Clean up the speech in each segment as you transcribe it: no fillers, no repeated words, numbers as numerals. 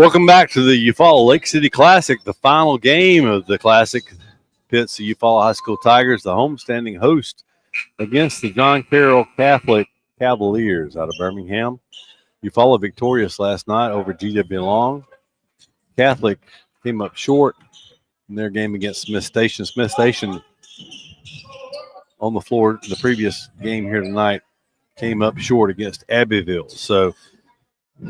Welcome back to the Eufaula Lake City Classic, the final game of the Classic. Pits the Eufaula High School Tigers, the homestanding host, against the John Carroll Catholic Cavaliers out of Birmingham. Eufaula victorious last night over GW Long. Catholic came up short in their game against Smith Station. Smith Station on the floor the previous game here tonight came up short against Abbeville. So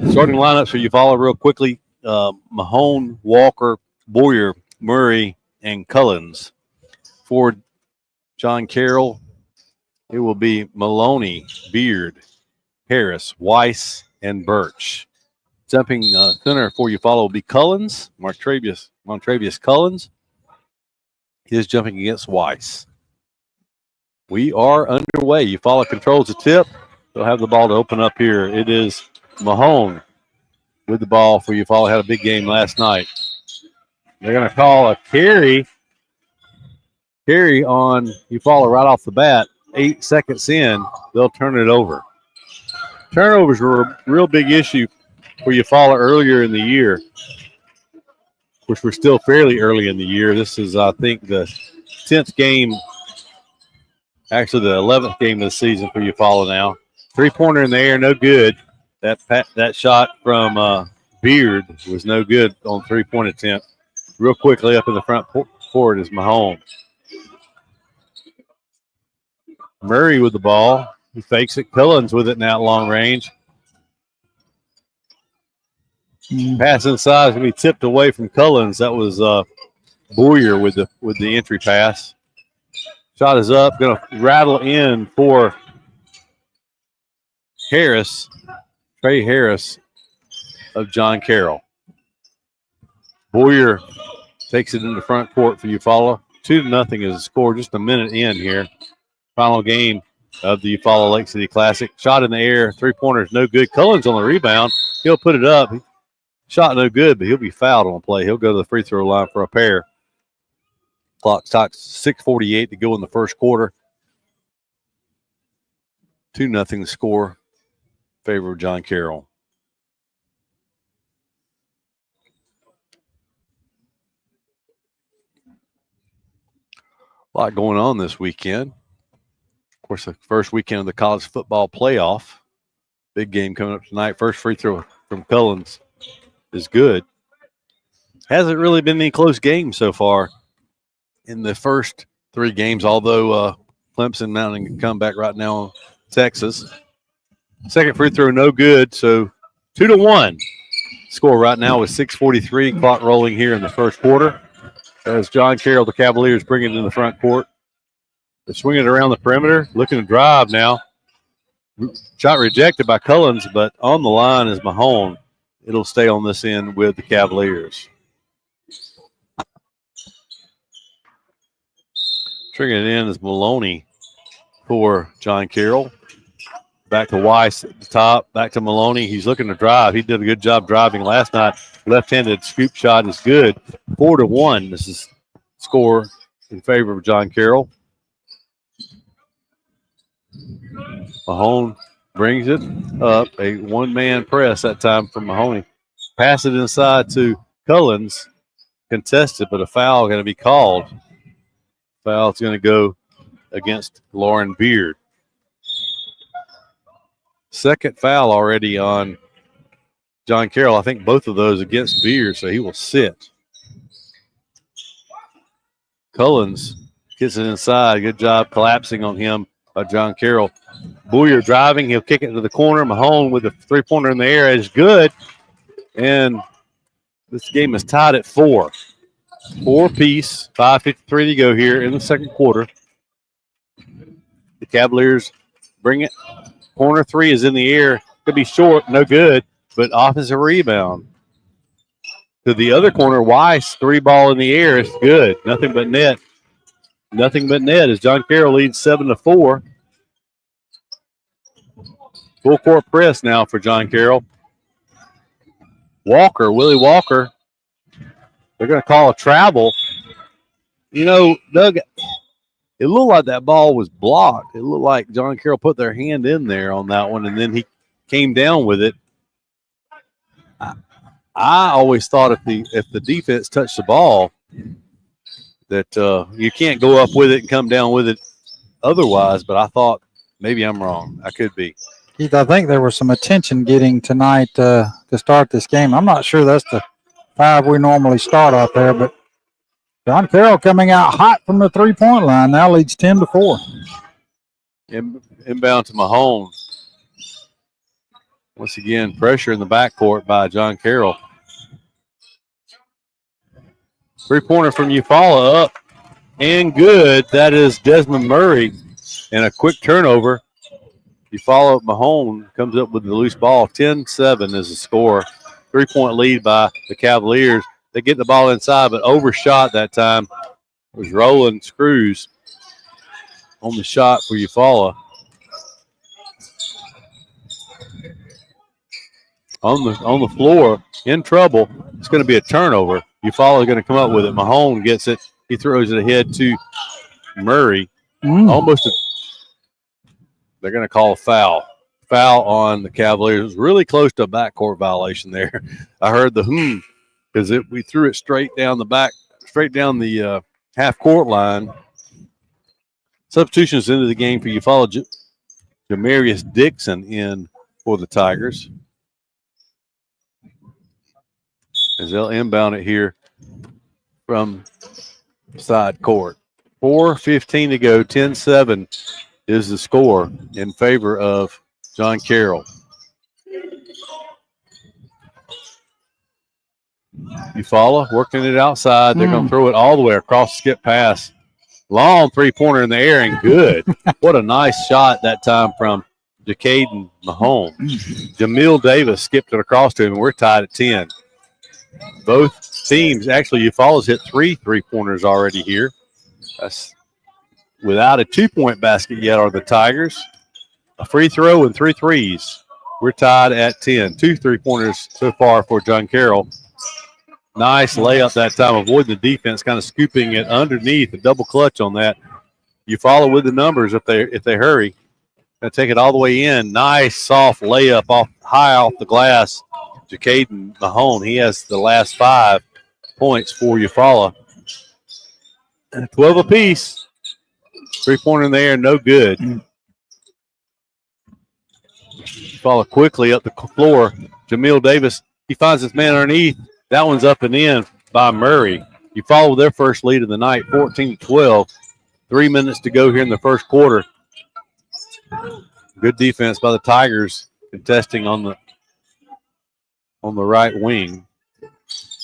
starting lineups for Eufaula real quickly. Mahone, Walker, Boyer, Murray, and Cullens. For John Carroll, it will be Maloney, Beard, Harris, Weiss, and Birch. Jumping center for Eufaula will be Cullens, Montravius Cullens. He is jumping against Weiss. We are underway. Eufaula controls the tip. They'll have the ball to open up here. It is Mahone with the ball for Eufaula. Had a big game last night. They're going to call a carry on Eufaula right off the bat. 8 seconds in, they'll turn it over. Turnovers were a real big issue for Eufaula earlier in the year, which we're still fairly early in the year. This is, I think, the 10th game, actually the 11th game of the season for Eufaula now. Three-pointer in the air, no good. That shot from Beard was no good on three-point attempt. Real quickly up in the front court is Mahone. Murray with the ball. He fakes it. Cullens with it now at long range. Pass inside is going to be tipped away from Cullens. That was Boyer with the entry pass. Shot is up. Going to rattle in for Harris. Trey Harris of John Carroll. Boyer takes it in the front court for Eufaula. 2-0 is the score. Just a minute in here. Final game of the Eufaula Lake City Classic. Shot in the air. Three-pointer is no good. Cullens on the rebound. He'll put it up. Shot no good, but he'll be fouled on play. He'll go to the free throw line for a pair. Clock stops 6:48 to go in the first quarter. 2-0 score. Favor of John Carroll. A lot going on this weekend. Of course, the first weekend of the college football playoff. Big game coming up tonight. First free throw from Cullens is good. Hasn't really been any close games so far in the first 3 games, although Clemson mounting a comeback right now on Texas. Second free throw, no good, so 2-1. Score right now is 6:43. Clock rolling here in the first quarter. As John Carroll, the Cavaliers, bring it in the front court. They're swinging it around the perimeter, looking to drive now. Shot rejected by Cullens, but on the line is Mahone. It'll stay on this end with the Cavaliers. Triggering it in is Maloney for John Carroll. Back to Weiss at the top. Back to Maloney. He's looking to drive. He did a good job driving last night. Left-handed scoop shot is good. 4-1. This is score in favor of John Carroll. Mahone brings it up. A one-man press that time from Mahoney. Pass it inside to Cullens. Contested, but a foul going to be called. Foul's going to go against Lauren Beard. Second foul already on John Carroll. I think both of those against Beard, so he will sit. Cullens gets it inside. Good job collapsing on him by John Carroll. Boyer driving. He'll kick it to the corner. Mahone with the three-pointer in the air is good. And this game is tied at 4. 4-piece. 5:53 to go here in the second quarter. The Cavaliers bring it. Corner 3 is in the air. Could be short, no good, but offensive rebound. To the other corner, Weiss, 3-ball in the air. It's good. Nothing but net. Nothing but net as John Carroll leads 7-4. Full court press now for John Carroll. Willie Walker. They're going to call a travel. You know, Doug, it looked like that ball was blocked. It looked like John Carroll put their hand in there on that one, and then he came down with it. I always thought if the defense touched the ball, that you can't go up with it and come down with it otherwise. But I thought maybe I'm wrong. I could be. Keith, I think there was some attention getting tonight to start this game. I'm not sure that's the 5 we normally start out there, but John Carroll coming out hot from the 3-point line now leads 10-4. Inbound to Mahone. Once again, pressure in the backcourt by John Carroll. 3-pointer from Eufaula up and good. That is Desmond Murray. And a quick turnover. Eufaula Mahone comes up with the loose ball. 10-7 is the score. 3-point lead by the Cavaliers. They get the ball inside, but overshot that time. It was Roland Screws on the shot for Eufaula. On the floor, in trouble. It's going to be a turnover. Eufaula is going to come up with it. Mahone gets it. He throws it ahead to Murray. Almost they're going to call a foul. Foul on the Cavaliers. It was really close to a backcourt violation there. I heard the because we threw it straight down the half-court line. Substitutions into the game for Eufaula. Jamarius Dixon in for the Tigers. As they'll inbound it here from side court. 4:15 to go, 10-7 is the score in favor of John Carroll. Eufaula working it outside. They're going to throw it all the way across the skip pass. Long 3-pointer in the air and good. What a nice shot that time from Jacaden Mahone. Jamil Davis skipped it across to him, and we're tied at 10. Both teams, actually, Eufaula's hit 3 3-pointers already here. That's without a 2-point basket yet are the Tigers. A free throw and 3 threes. We're tied at 10. 2 3-pointers so far for John Carroll. Nice layup that time, avoiding the defense, kind of scooping it underneath. A double clutch on that. Eufaula with the numbers if they hurry. Gonna take it all the way in. Nice soft layup high off the glass. Jacaden Mahone, he has the last 5 points for Eufaula. 12 apiece. 3-pointer in the air, no good. Eufaula quickly up the floor. Jamil Davis, he finds his man underneath. That one's up and in by Murray. Eufaula with their first lead of the night, 14-12. 3 minutes to go here in the first quarter. Good defense by the Tigers, contesting on the right wing.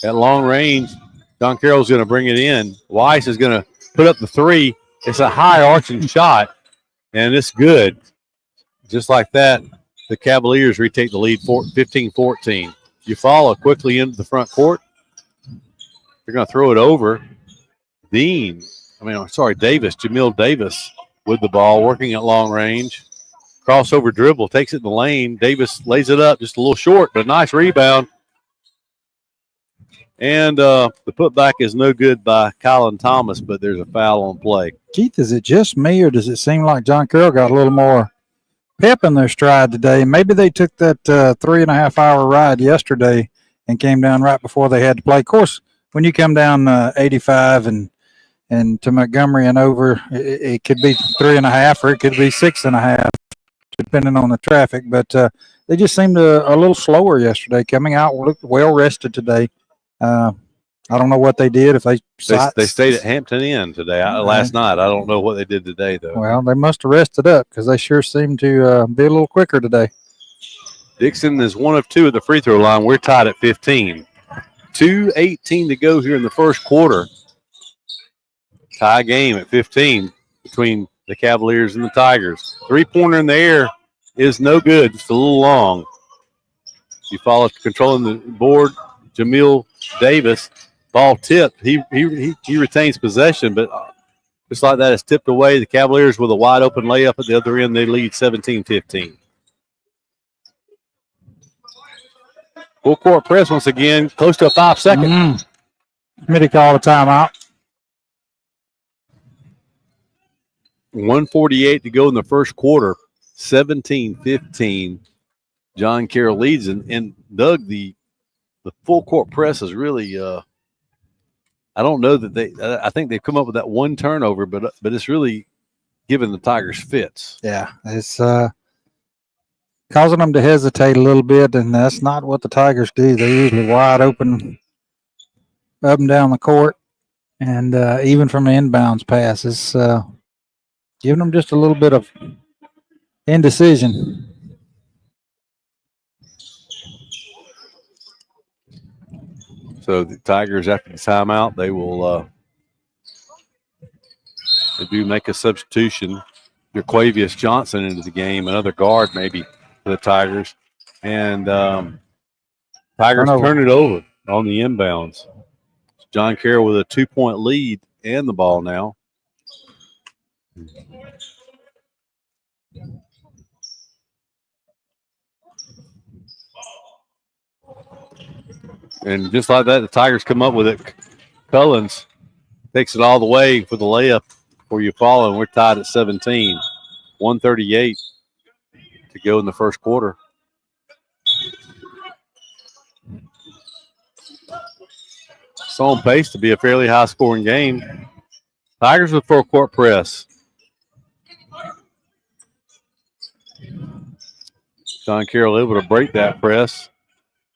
At long range, John Carroll's going to bring it in. Weiss is going to put up the 3. It's a high arching shot, and it's good. Just like that, the Cavaliers retake the lead 15-14. Eufaula quickly into the front court. They're going to throw it over. Davis, Jamil Davis with the ball, working at long range. Crossover dribble, takes it in the lane. Davis lays it up just a little short, but a nice rebound. And the putback is no good by Colin Thomas, but there's a foul on play. Keith, is it just me, or does it seem like John Carroll got a little more pep in their stride today? Maybe they took that 3.5-hour ride yesterday and came down right before they had to play. Of course, when you come down 85 and to Montgomery and over, it could be 3.5 or it could be 6.5. Depending on the traffic, but they just seemed a little slower yesterday. Coming out, looked well rested today. I don't know what they did. If they stayed at Hampton Inn today last night. I don't know what they did today though. Well, they must have rested up because they sure seem to be a little quicker today. Dixon is 1 of 2 at the free throw line. We're tied at 15. 2:18 to go here in the first quarter. Tie game at 15 between the Cavaliers and the Tigers. 3-pointer in the air is no good. Just a little long. Eufaula controlling the board. Jamil Davis, ball tipped. He retains possession, but just like that, it's tipped away. The Cavaliers with a wide open layup at the other end. They lead 17-15. Full court press once again, close to a 5-second. Committee called a timeout. 1:48 to go in the first quarter. 17-15. John Carroll leads, and Doug, the the full court press is really. I don't know that they. I think they've come up with that one turnover, but it's really giving the Tigers fits. Yeah, it's causing them to hesitate a little bit, and that's not what the Tigers do. They're usually wide open up and down the court, and even from the inbounds pass, it's giving them just a little bit of indecision. So the Tigers, after the timeout, they will they do make a substitution. Jaquavius Johnson into the game, another guard maybe for the Tigers, and Tigers turn it over on the inbounds. John Carroll with a 2-point lead and the ball now. And just like that, the Tigers come up with it. Cullens takes it all the way for the layup for Eufaula, and we're tied at 17. 1:38 to go in the first quarter. It's on pace to be a fairly high-scoring game. Tigers with full court press. John Carroll able to break that press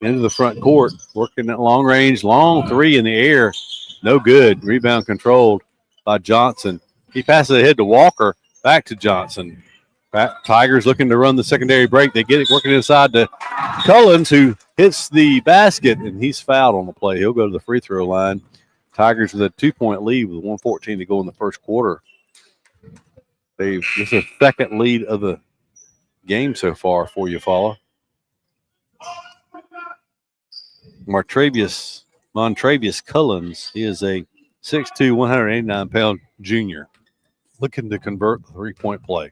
into the front court, working at long range, long three in the air. No good. Rebound controlled by Johnson. He passes ahead to Walker, back to Johnson. Tigers looking to run the secondary break. They get it working inside to Cullens, who hits the basket, and he's fouled on the play. He'll go to the free throw line. Tigers with a 2-point lead with 1:14 to go in the first quarter. This is the second lead of the game so far for Eufaula. Montravius Cullens, he is a 6'2", 189-pound junior looking to convert the three-point play.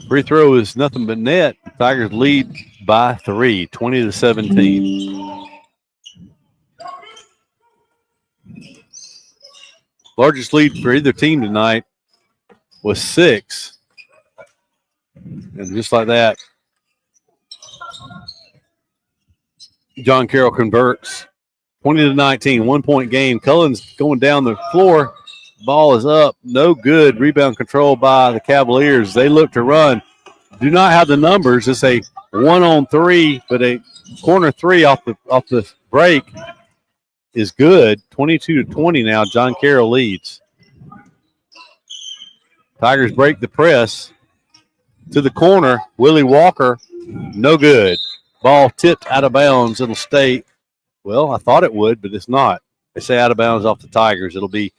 Free throw is nothing but net. Tigers lead by 3, 20-17. Largest lead for either team tonight was 6. And just like that, John Carroll converts. 20-19, 1-point game. Cullens going down the floor. Ball is up. No good. Rebound control by the Cavaliers. They look to run. Do not have the numbers. It's a 1-on-3, but a corner three off the break is good. 22-20 now. John Carroll leads. Tigers break the press to the corner. Willie Walker, no good. Ball tipped out of bounds. It'll stay. Well, I thought it would, but it's not. They say out of bounds off the Tigers. It'll be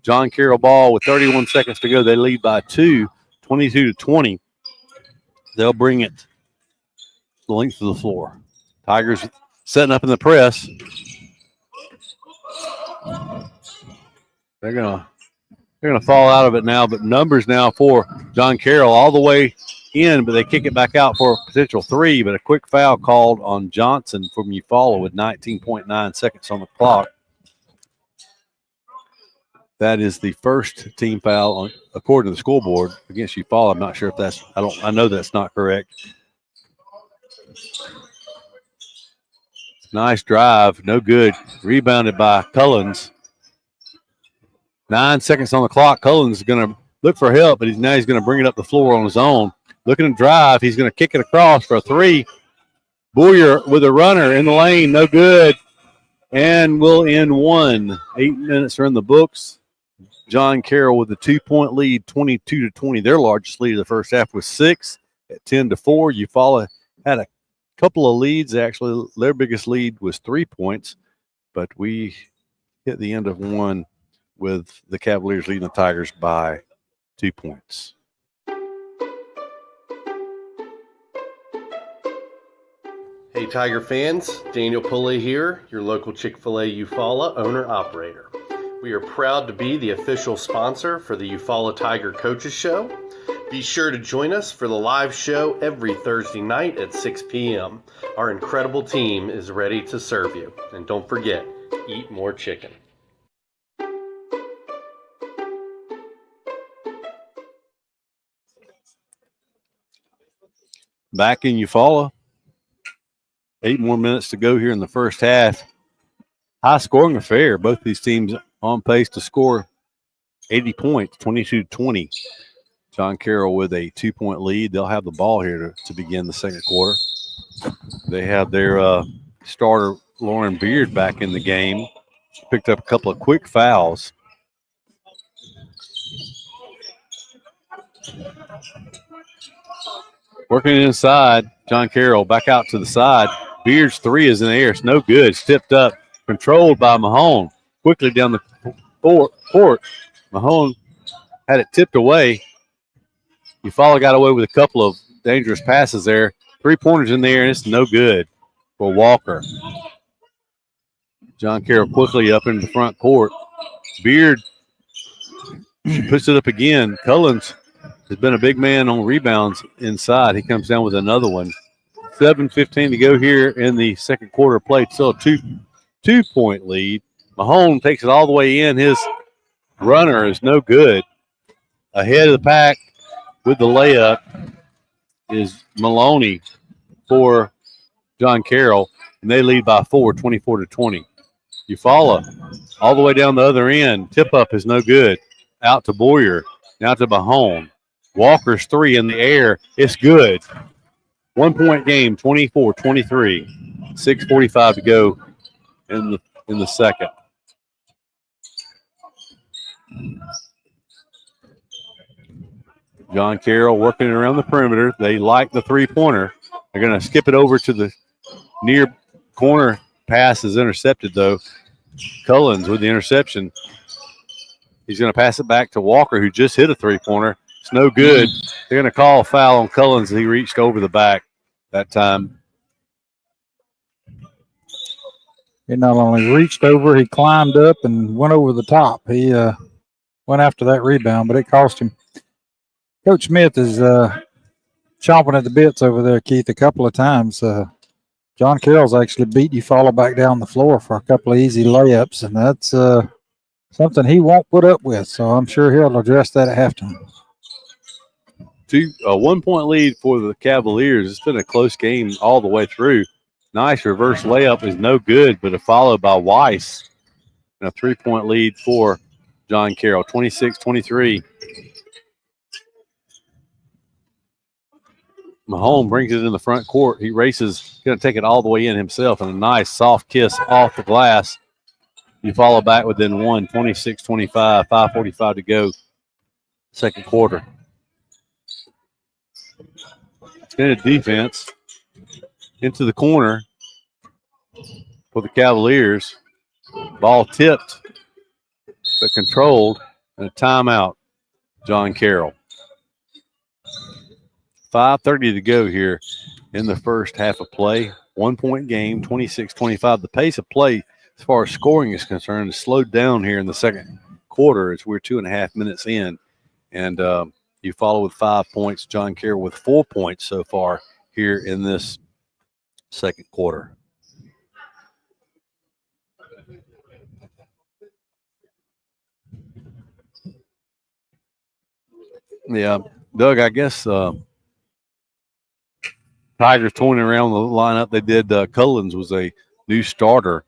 John Carroll ball with 31 seconds to go. They lead by 2, 22-20. They'll bring it the length of the floor. Tigers setting up in the press. They're gonna fall out of it now, but numbers now for John Carroll all the way in, but they kick it back out for a potential 3, but a quick foul called on Johnson from Eufaula with 19.9 seconds on the clock. That is the first team foul according to the scoreboard against Eufaula. I'm not sure if that's I know that's not correct. Nice drive, no good. Rebounded by Cullens. 9 seconds on the clock. Cullens is going to look for help, but now he's going to bring it up the floor on his own. Looking to drive. He's going to kick it across for a 3. Boyer with a runner in the lane. No good. And we'll end 1. 8 minutes are in the books. John Carroll with a 2-point lead, 22-20. Their largest lead of the first half was 6 at 10-4. Eufaula had a couple of leads. Actually, their biggest lead was 3 points, but we hit the end of 1 with the Cavaliers leading the Tigers by 2 points. Hey Tiger fans, Daniel Pulley here, your local Chick-fil-A Eufaula owner-operator. We are proud to be the official sponsor for the Eufaula Tiger Coaches Show. Be sure to join us for the live show every Thursday night at 6 p.m. Our incredible team is ready to serve you. And don't forget, eat more chicken. Back in Eufaula, 8 more minutes to go here in the first half. High scoring affair. Both these teams on pace to score 80 points, 22-20. John Carroll with a 2-point lead. They'll have the ball here to begin the second quarter. They have their starter, Lauren Beard, back in the game. Picked up a couple of quick fouls. Working inside, John Carroll back out to the side. Beard's three is in the air. It's no good. It's tipped up, controlled by Mahone. Quickly down the court. Mahone had it tipped away. Eufaula got away with a couple of dangerous passes there. 3-pointers in there, and it's no good for Walker. John Carroll quickly up into the front court. Beard puts it up again. Cullens has been a big man on rebounds inside. He comes down with another one. 7:15 to go here in the second quarter of play. Still a two-point lead. Mahone takes it all the way in. His runner is no good. Ahead of the pack with the layup is Maloney for John Carroll, and they lead by 4, 24-20. Eufaula all the way down the other end. Tip-up is no good. Out to Boyer. Now to Mahone. Walker's three in the air. It's good. 1-point game, 24-23. 6:45 to go in the second. John Carroll working around the perimeter. They like the three-pointer. They're going to skip it over to the near corner. Pass is intercepted, though. Cullens with the interception. He's going to pass it back to Walker, who just hit a three-pointer. It's no good. They're going to call a foul on Cullens. He reached over the back that time. He not only reached over, he climbed up and went over the top. He went after that rebound, but it cost him. Coach Smith is chomping at the bits over there, Keith, a couple of times. John Carroll's actually beat Eufaula back down the floor for a couple of easy layups, and that's something he won't put up with. So I'm sure he'll address that at halftime. A 1-point lead for the Cavaliers. It's been a close game all the way through. Nice reverse layup is no good, but followed by Weiss. And a 3-point lead for John Carroll, 26-23. Mahone brings it in the front court. He races, going to take it all the way in himself, and a nice soft kiss off the glass. You follow back within 26-25, 5:45 to go, second quarter. Extended defense into the corner for the Cavaliers. Ball tipped, but controlled, and a timeout, John Carroll. 5:30 to go here in the first half of play. 1-point game, 26-25. The pace of play as far as scoring is concerned is slowed down here in the second quarter as we're 2.5 minutes in. And you follow with 5 points, John Carroll with 4 points so far here in this second quarter. Yeah, Doug, I guess Tigers toying around the lineup. They did. Cullens was a new starter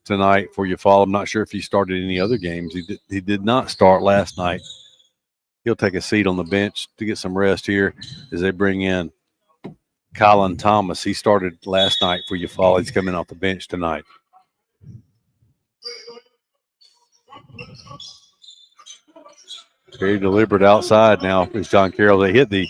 tonight for Eufaula. I'm not sure if he started any other games. He did not start last night. He'll take a seat on the bench to get some rest here as they bring in Colin Thomas. He started last night for Eufaula. He's coming off the bench tonight. Very deliberate outside now is John Carroll. They hit the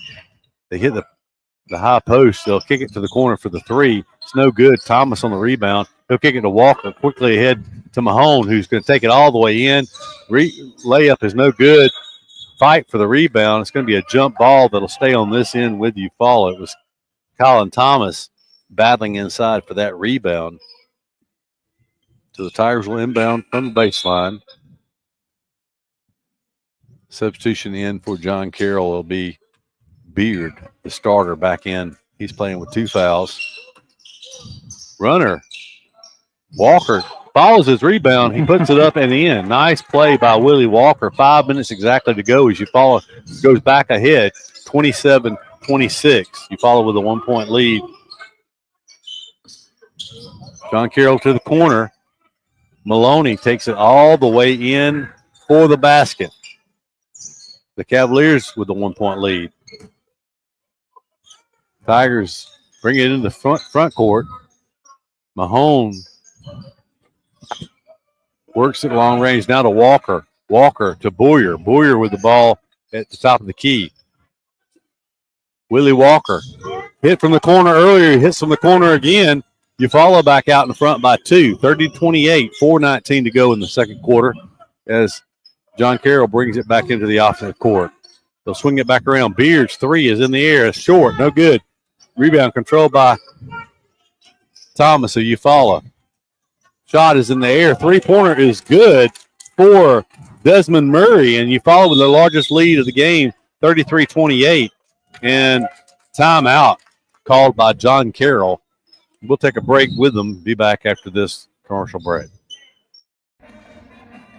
high post. They'll kick it to the corner for the three. It's no good. Thomas on the rebound. He'll kick it to Walker quickly ahead to Mahone, who's going to take it all the way in. Layup is no good. Fight for the rebound. It's going to be a jump ball that'll stay on this end with Eufaula. It was Colin Thomas battling inside for that rebound. So the Tigers will inbound from the baseline. Substitution in for John Carroll will be Beard, the starter, back in. He's playing with 2 fouls. Runner. Walker follows his rebound. He puts it up and in. Nice play by Willie Walker. 5 minutes exactly to go as Eufaula goes back ahead, 27-26. Eufaula with a 1-point lead. John Carroll to the corner. Maloney takes it all the way in for the basket. The Cavaliers with the 1-point lead. Tigers bring it in the front court. Mahone works at long range now to Walker. Walker to Boyer. Boyer with the ball at the top of the key. Willie Walker hit from the corner earlier. He hits from the corner again. You follow back out in front by 2. 30-28, 4:19 to go in the second quarter as John Carroll brings it back into the offensive court. They'll swing it back around. Beard's three is in the air. It's short. No good. Rebound controlled by Thomas of Eufaula. Shot is in the air. Three-pointer is good for Desmond Murray, and Eufaula with the largest lead of the game, 33-28. And timeout called by John Carroll. We'll take a break with them. Be back after this commercial break.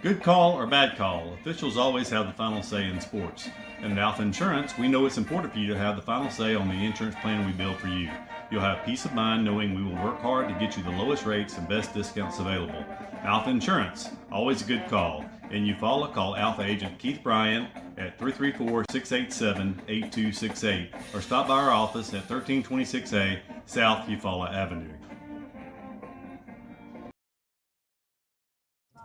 Good call or bad call, officials always have the final say in sports. And at Alpha Insurance, we know it's important for you to have the final say on the insurance plan we build for you. You'll have peace of mind knowing we will work hard to get you the lowest rates and best discounts available. Alpha Insurance, always a good call. In Eufaula, call Alpha agent Keith Bryan at 334-687-8268 or stop by our office at 1326A South Eufaula Avenue.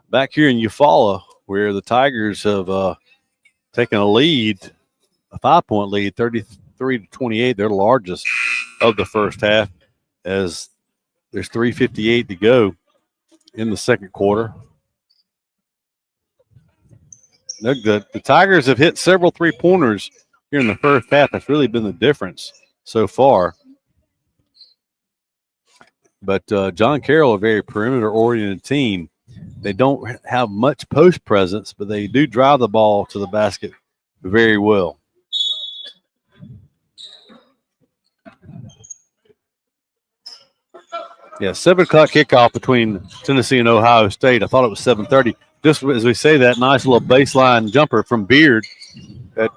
Back here in Eufaula, where the Tigers have taken a lead, a 5-point lead, 33-28. They're the largest of the first half as there's 3:58 to go in the second quarter. The Tigers have hit several three-pointers here in the first half. That's really been the difference so far. But John Carroll, a very perimeter-oriented team. They don't have much post presence, but they do drive the ball to the basket very well. Yeah, 7 o'clock kickoff between Tennessee and Ohio State. I thought it was 7:30. Just as we say that, nice little baseline jumper from Beard that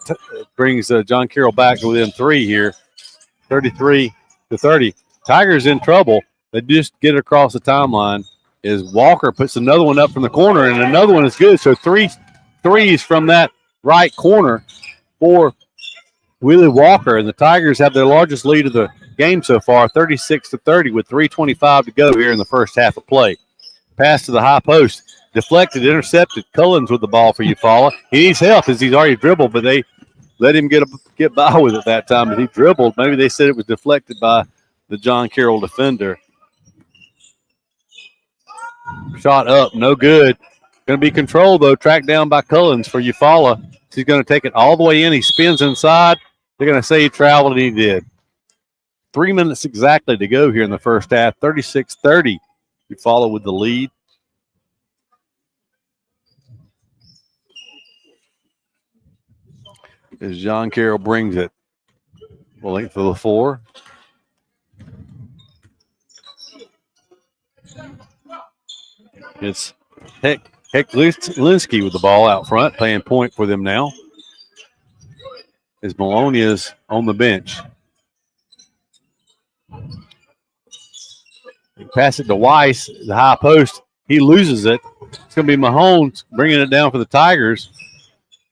brings John Carroll back to within 3 here, 33-30. Tigers in trouble. They just get it across the timeline. Is Walker puts another one up from the corner, and another one is good. So 3 threes from that right corner for Willie Walker, and the Tigers have their largest lead of the game so far, 36-30, with 3:25 to go here in the first half of play. Pass to the high post, deflected, intercepted. Cullens with the ball for Eufaula. He needs help as he's already dribbled, but they let him get by with it that time. But he dribbled. Maybe they said it was deflected by the John Carroll defender. Shot up, no good. Going to be controlled, though, tracked down by Cullens for Eufaula. He's going to take it all the way in. He spins inside. They're going to say he traveled, and he did. 3 minutes exactly to go here in the first half, 36-30. Eufaula with the lead. As John Carroll brings it. The length of the floor. It's Linsky with the ball out front, playing point for them now. As Maloney is on the bench. They pass it to Weiss, the high post. He loses it. It's going to be Mahone bringing it down for the Tigers.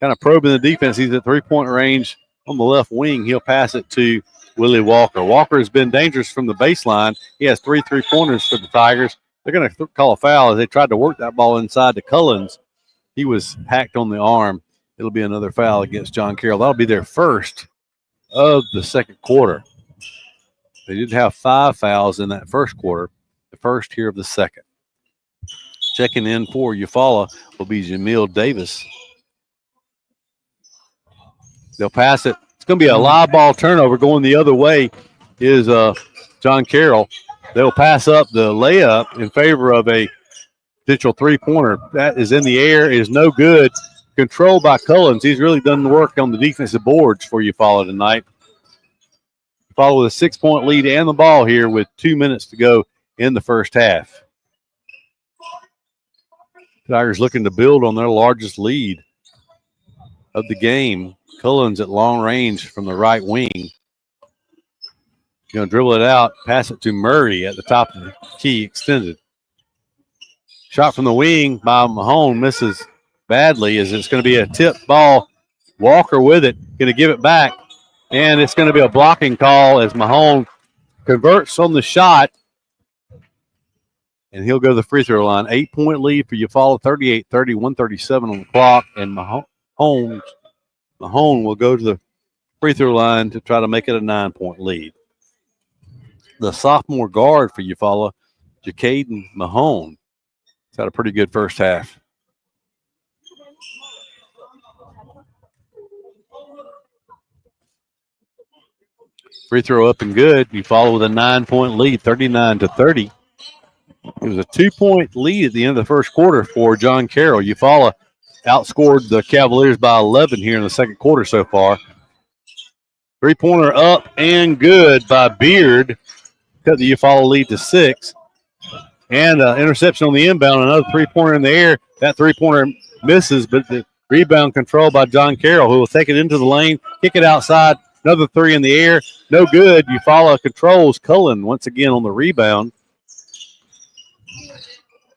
Kind of probing the defense. He's at three-point range on the left wing. He'll pass it to Willie Walker. Walker has been dangerous from the baseline. He has 3 three-pointers for the Tigers. They're going to call a foul as they tried to work that ball inside to Cullens. He was hacked on the arm. It'll be another foul against John Carroll. That'll be their first of the second quarter. They did have 5 fouls in that first quarter, the first here of the second. Checking in for Eufaula will be Jamil Davis. They'll pass it. It's going to be a live ball turnover going the other way is John Carroll. They'll pass up the layup in favor of a potential three-pointer. That is in the air. It is no good. Controlled by Cullens. He's really done the work on the defensive boards for Eufaula tonight. Eufaula with a 6-point lead and the ball here with 2 minutes to go in the first half. Tigers looking to build on their largest lead of the game. Cullens at long range from the right wing. Going to dribble it out, pass it to Murray at the top of the key, extended. Shot from the wing by Mahone misses badly as it's going to be a tip ball. Walker with it, going to give it back. And it's going to be a blocking call as Mahone converts on the shot. And he'll go to the free throw line. 8-point lead for Eufaula, 38-30, 137 on the clock. And Mahone will go to the free throw line to try to make it a 9-point lead. The sophomore guard for Eufaula, Jacaden Mahone, has had a pretty good first half. Free throw up and good. Eufaula with a 9-point lead, 39-30. It was a 2-point lead at the end of the first quarter for John Carroll. Eufaula outscored the Cavaliers by 11 here in the second quarter so far. Three-pointer up and good by Beard. Cut the Eufaula lead to 6. And interception on the inbound, another three-pointer in the air. That three-pointer misses, but the rebound controlled by John Carroll, who will take it into the lane, kick it outside. Another three in the air. No good. Eufaula controls. Cullen once again on the rebound.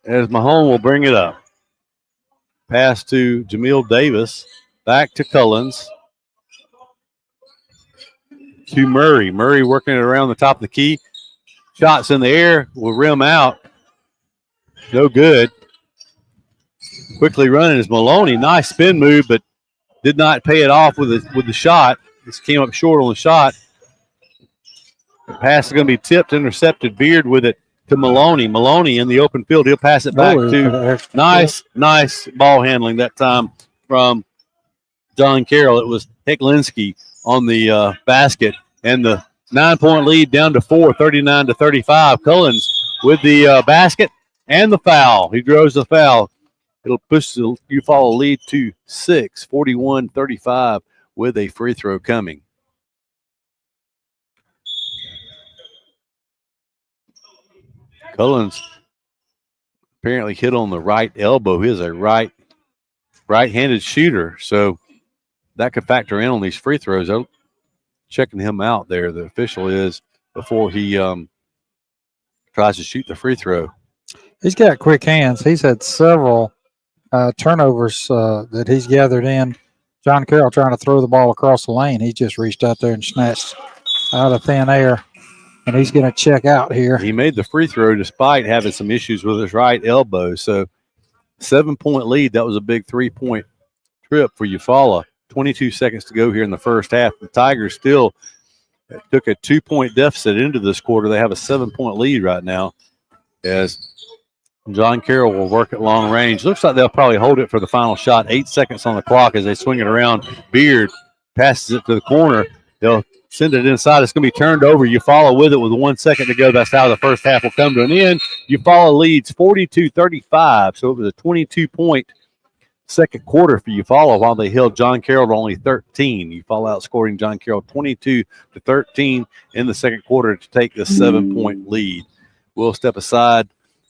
As Mahone will bring it up. Pass to Jamil Davis. Back to Cullens. To Murray. Murray working it around the top of the key. Shots in the air will rim out. No good. Quickly running is Maloney. Nice spin move, but did not pay it off with the shot. This came up short on the shot. The pass is going to be tipped, intercepted. Beard with it to Maloney. Maloney in the open field. He'll pass it back to nice ball handling that time from John Carroll. It was Hecklinski on the basket, and the 9-point lead down to 4, 39-35. Cullens with the basket and the foul. He draws the foul. It'll push the Eufaula lead to 6, 41-35 with a free throw coming. Cullens apparently hit on the right elbow. He is a right-handed shooter, so that could factor in on these free throws. They're checking him out there, the official is, before he tries to shoot the free throw. He's got quick hands. He's had several turnovers that he's gathered in. John Carroll trying to throw the ball across the lane. He just reached out there and snatched out of thin air, and he's going to check out here. He made the free throw despite having some issues with his right elbow. So 7-point lead. That was a big 3-point trip for Eufaula. 22 seconds to go here in the first half. The Tigers still took a 2-point deficit into this quarter. They have a 7-point lead right now as John Carroll will work at long range. Looks like they'll probably hold it for the final shot. 8 seconds on the clock as they swing it around. Beard passes it to the corner. They'll send it inside. It's going to be turned over. Eufaula with it with 1 second to go. That's how the first half will come to an end. Eufaula leads 42-35. So it was a 22-point second quarter for Eufaula while they held John Carroll to only 13. Eufaula outscoring John Carroll 22-13 in the second quarter to take the 7-point lead. We'll step aside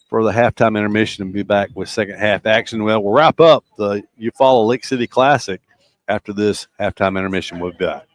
for the halftime intermission and be back with second half action. Well, we'll wrap up the Eufaula Lake City Classic after this halftime intermission. We'll be back.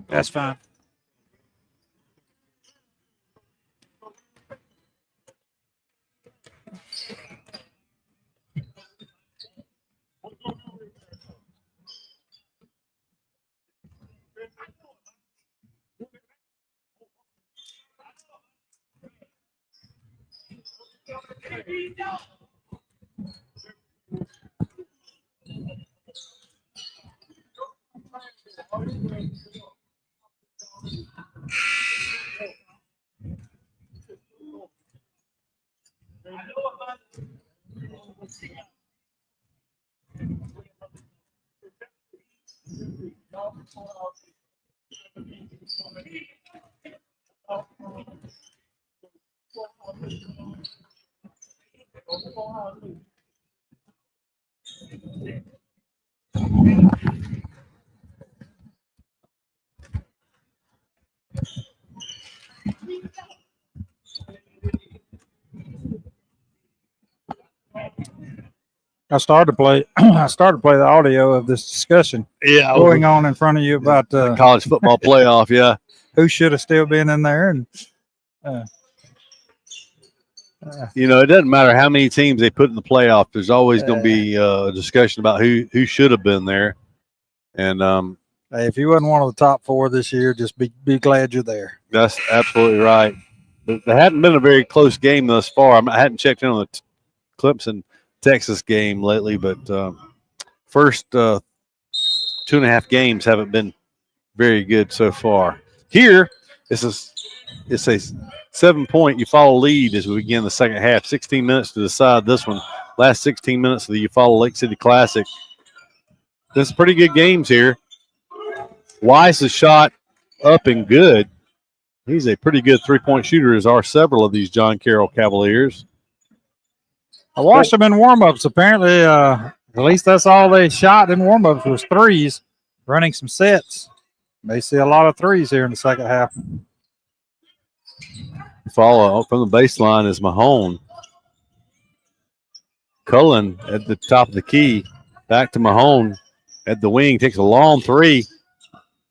That's fine. I started to play. I started to play the audio of this discussion Yeah, going on in front of you about the college football playoff. Yeah, who should have still been in there, and it doesn't matter how many teams they put in the playoff. There's always going to be a discussion about who should have been there. And hey, if you wasn't one of the top 4 this year, just be glad you're there. that's absolutely right. But there hadn't been a very close game thus far. I hadn't checked in on the Clemson Texas game lately, but first 2.5 games haven't been very good so far. Here, it's a 7-point Eufaula lead as we begin the second half. 16 minutes to decide this one. Last 16 minutes of the Eufaula Lake City Classic. There's pretty good games here. Weiss's shot up and good. He's a pretty good 3-point shooter, as are several of these John Carroll Cavaliers. I watched them in warm-ups. Apparently, at least that's all they shot in warm-ups was threes, running some sets. May see a lot of threes here in the second half. Follow from the baseline is Mahone. Cullen at the top of the key. Back to Mahone at the wing. Takes a long 3.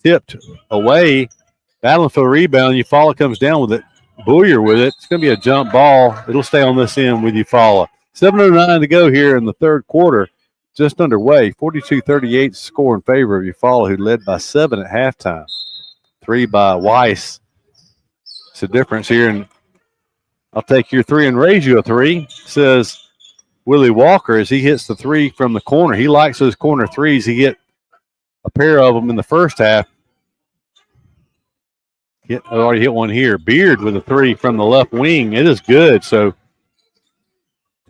Tipped away. Battling for the rebound. Eufaula comes down with it. Booyer with it. It's going to be a jump ball. It'll stay on this end with Eufaula. 7:09 to go here in the third quarter. Just underway. 42-38 score in favor of Eufaula, who led by 7 at halftime. 3 by Weiss. It's a difference here. And I'll take your 3 and raise you a 3, says Willie Walker as he hits the 3 from the corner. He likes those corner threes. He hit a pair of them in the first half. Already hit one here. Beard with a 3 from the left wing. It is good. So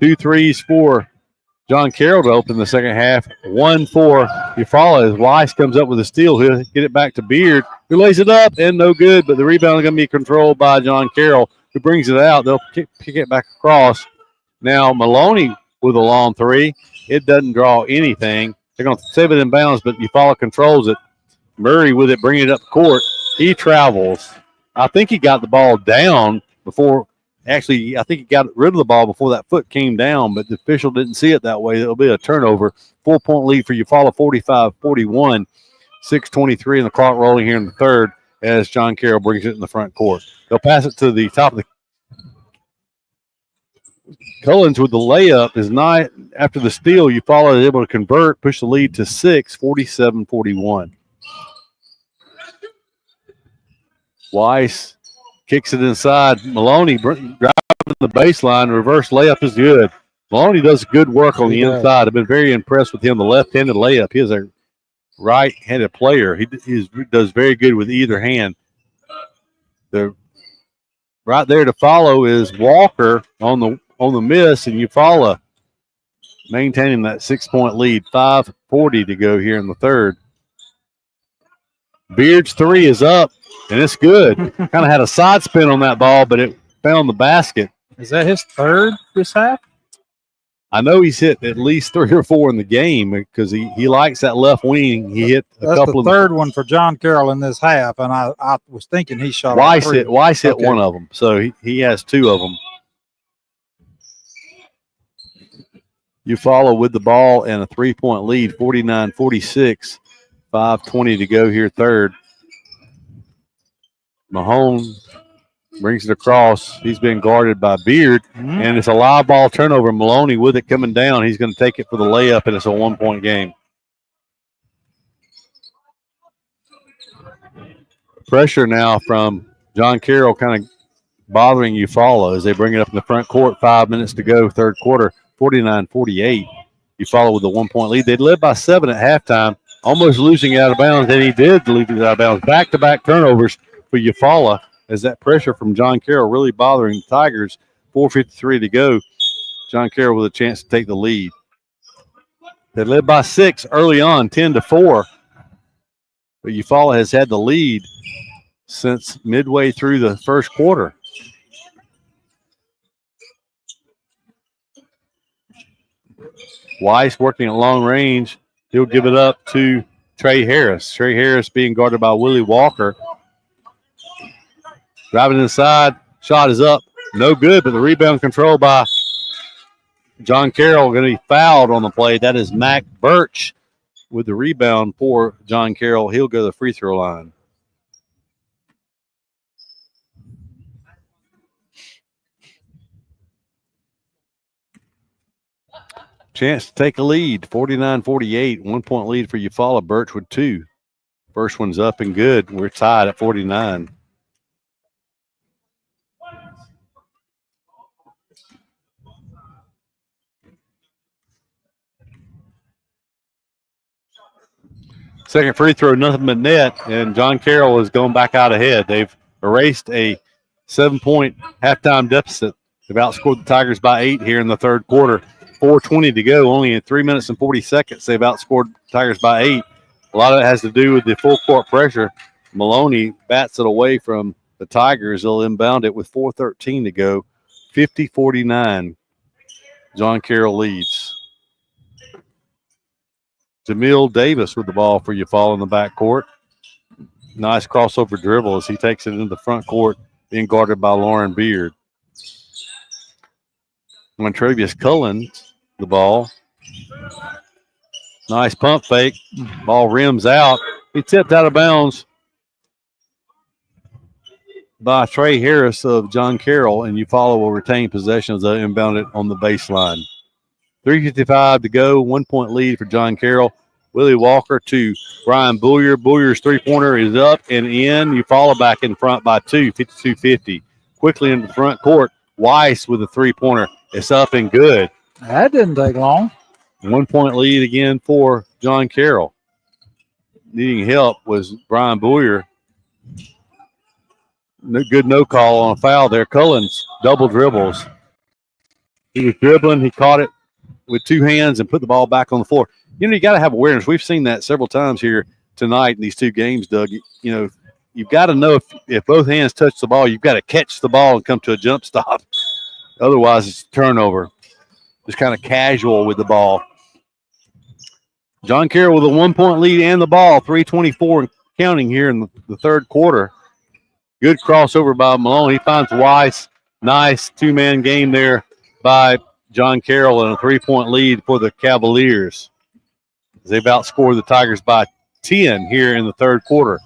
2 threes for John Carroll to open the second half. 1 for Eufaula as Weiss comes up with a steal. He'll get it back to Beard, who lays it up and no good, but the rebound is going to be controlled by John Carroll, who brings it out. They'll pick it back across. Now Maloney with a long 3. It doesn't draw anything. They're going to save it in bounds, but Eufaula controls it. Murray with it, bringing it up court. He travels. I think he got the ball down before. Actually, I think he got rid of the ball before that foot came down, but the official didn't see it that way. It'll be a turnover. 4-point lead for Eufaula, 45-41. 6:23 and the clock rolling here in the third as John Carroll brings it in the front court. They'll pass it to the top of the. Cullens with the layup is not after the steal. Eufaula is able to convert, push the lead to 6, 47-41. Weiss kicks it inside. Maloney driving the baseline. Reverse layup is good. Maloney does good work on the inside. I've been very impressed with him. The left-handed layup. He is a right-handed player. He does very good with either hand. Right there to follow is Walker on the miss, and Eufaula maintaining that 6-point lead. 5:40 to go here in the third. Beard's 3 is up, and it's good. Kind of had a side spin on that ball, but it found the basket. Is that his third this half? I know he's hit at least 3 or 4 in the game because he likes that left wing. He hit a That's couple the of third one for John Carroll in this half, and I was thinking he shot Weiss a 3. hit Okay. one of them, so he has 2 of them. Eufaula with the ball and a 3-point lead, 49-46. 5:20 to go here, third. Mahone brings it across. He's been guarded by Beard, and it's a live ball turnover. Maloney with it coming down. He's going to take it for the layup, and it's a 1-point game. Pressure now from John Carroll kind of bothering Eufaula as they bring it up in the front court. 5 minutes to go, third quarter, 49-48. Eufaula with a 1-point lead. They led by 7 at halftime, almost losing it out of bounds, and he did leave it out of bounds. Back-to-back turnovers for Eufaula as that pressure from John Carroll really bothering the Tigers. 4:53 to go. John Carroll with a chance to take the lead. They led by 6 early on, 10-4. But Eufaula has had the lead since midway through the first quarter. Weiss working at long range. He'll give it up to Trey Harris. Trey Harris being guarded by Willie Walker. Driving inside. Shot is up. No good, but the rebound controlled by John Carroll. Going to be fouled on the play. That is Mac Birch with the rebound for John Carroll. He'll go to the free throw line. Chance to take a lead, 49-48. 1-point lead for Eufaula. Birch with 2. First one's up and good. We're tied at 49. Second free throw, nothing but net, and John Carroll is going back out ahead. They've erased a 7-point halftime deficit. They've outscored the Tigers by 8 here in the third quarter. 4:20 to go, only in 3 minutes and 40 seconds. They've outscored the Tigers by 8. A lot of it has to do with the full court pressure. Maloney bats it away from the Tigers. They'll inbound it with 4:13 to go. 50-49. John Carroll leads. Jamil Davis with the ball for Eufaula in the backcourt. Nice crossover dribble as he takes it into the front court, being guarded by Lauren Beard. Montravius Cullen, the ball. Nice pump fake. Ball rims out. He tipped out of bounds by Trey Harris of John Carroll, and Eufaula will retain possession as they inbound it on the baseline. 3:55 to go, 1-point lead for John Carroll. Willie Walker to Brian Bullier. Bullier's three-pointer is up and in. Eufaula back in front by 2, 52-50. Quickly into the front court, Weiss with a three-pointer. It's up and good. That didn't take long. 1-point lead again for John Carroll. Needing help was Brian Bullier. Good no call on a foul there. Cullens double dribbles. He was dribbling. He caught it with 2 hands and put the ball back on the floor. You know, you got to have awareness. We've seen that several times here tonight in these 2 games, Doug. You know, you've got to know if both hands touch the ball, you've got to catch the ball and come to a jump stop. Otherwise, it's a turnover. Just kind of casual with the ball. John Carroll with a 1-point lead and the ball, 3:24 and counting here in the third quarter. Good crossover by Malone. He finds Weiss. Nice 2-man game there by John Carroll and a 3-point lead for the Cavaliers. They've outscored the Tigers by 10 here in the third quarter.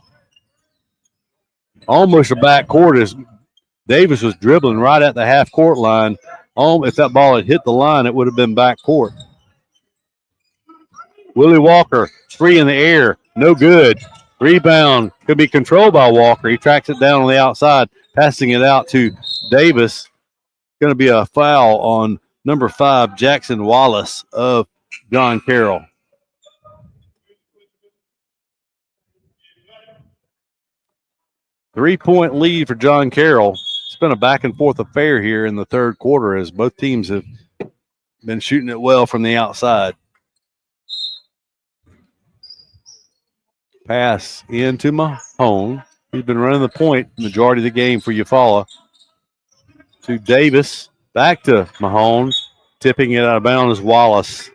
Almost a back court as Davis was dribbling right at the half-court line. If that ball had hit the line, it would have been back court. Willie Walker, 3 in the air, no good. Rebound could be controlled by Walker. He tracks it down on the outside, passing it out to Davis. Going to be a foul on number 5, Jackson Wallace of John Carroll. Three-point lead for John Carroll. It's been a back-and-forth affair here in the third quarter as both teams have been shooting it well from the outside. Pass into Mahone. He's been running the point the majority of the game for Eufaula. To Davis. Back to Mahone. Tipping it out of bounds is Wallace.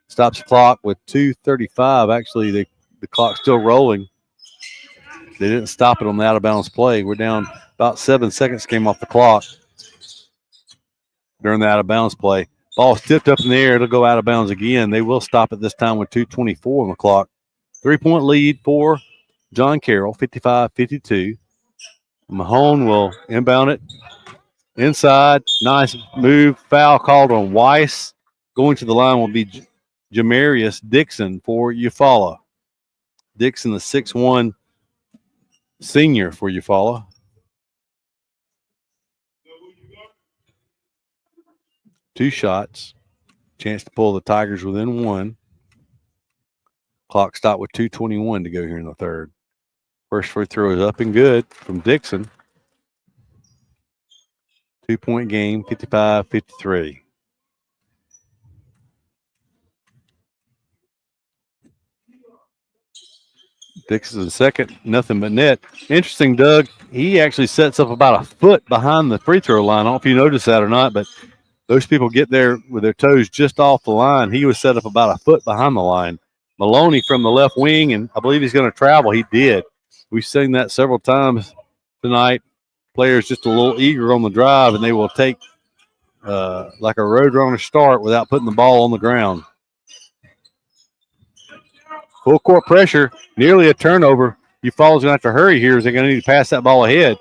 Stops the clock with 2:35. Actually, the clock's still rolling. They didn't stop it on the out-of-bounds play. We're down about 7 seconds came off the clock during the out-of-bounds play. Ball's tipped up in the air. It'll go out of bounds again. They will stop it this time with 2:24 on the clock. 3-point lead for John Carroll, 55-52. Mahone will inbound it inside. Nice move. Foul called on Weiss. Going to the line will be Jamarius Dixon for Eufaula. Dixon, the 6'1" senior for Eufaula. Two shots. Chance to pull the Tigers within one. Clock stopped with 2:21 to go here in the third. First free throw is up and good from Dixon. 2-point game, 55-53. Dixon's second, nothing but net. Interesting, Doug. He actually sets up about a foot behind the free throw line. I don't know if you noticed that or not, but those people get there with their toes just off the line. He was set up about a foot behind the line. Maloney from the left wing, and I believe he's going to travel. He did. We've seen that several times tonight. Players just a little eager on the drive, and they will take like a roadrunner start without putting the ball on the ground. Full court pressure, nearly a turnover. Eufaula's going to have to hurry here as they're going to need to pass that ball ahead.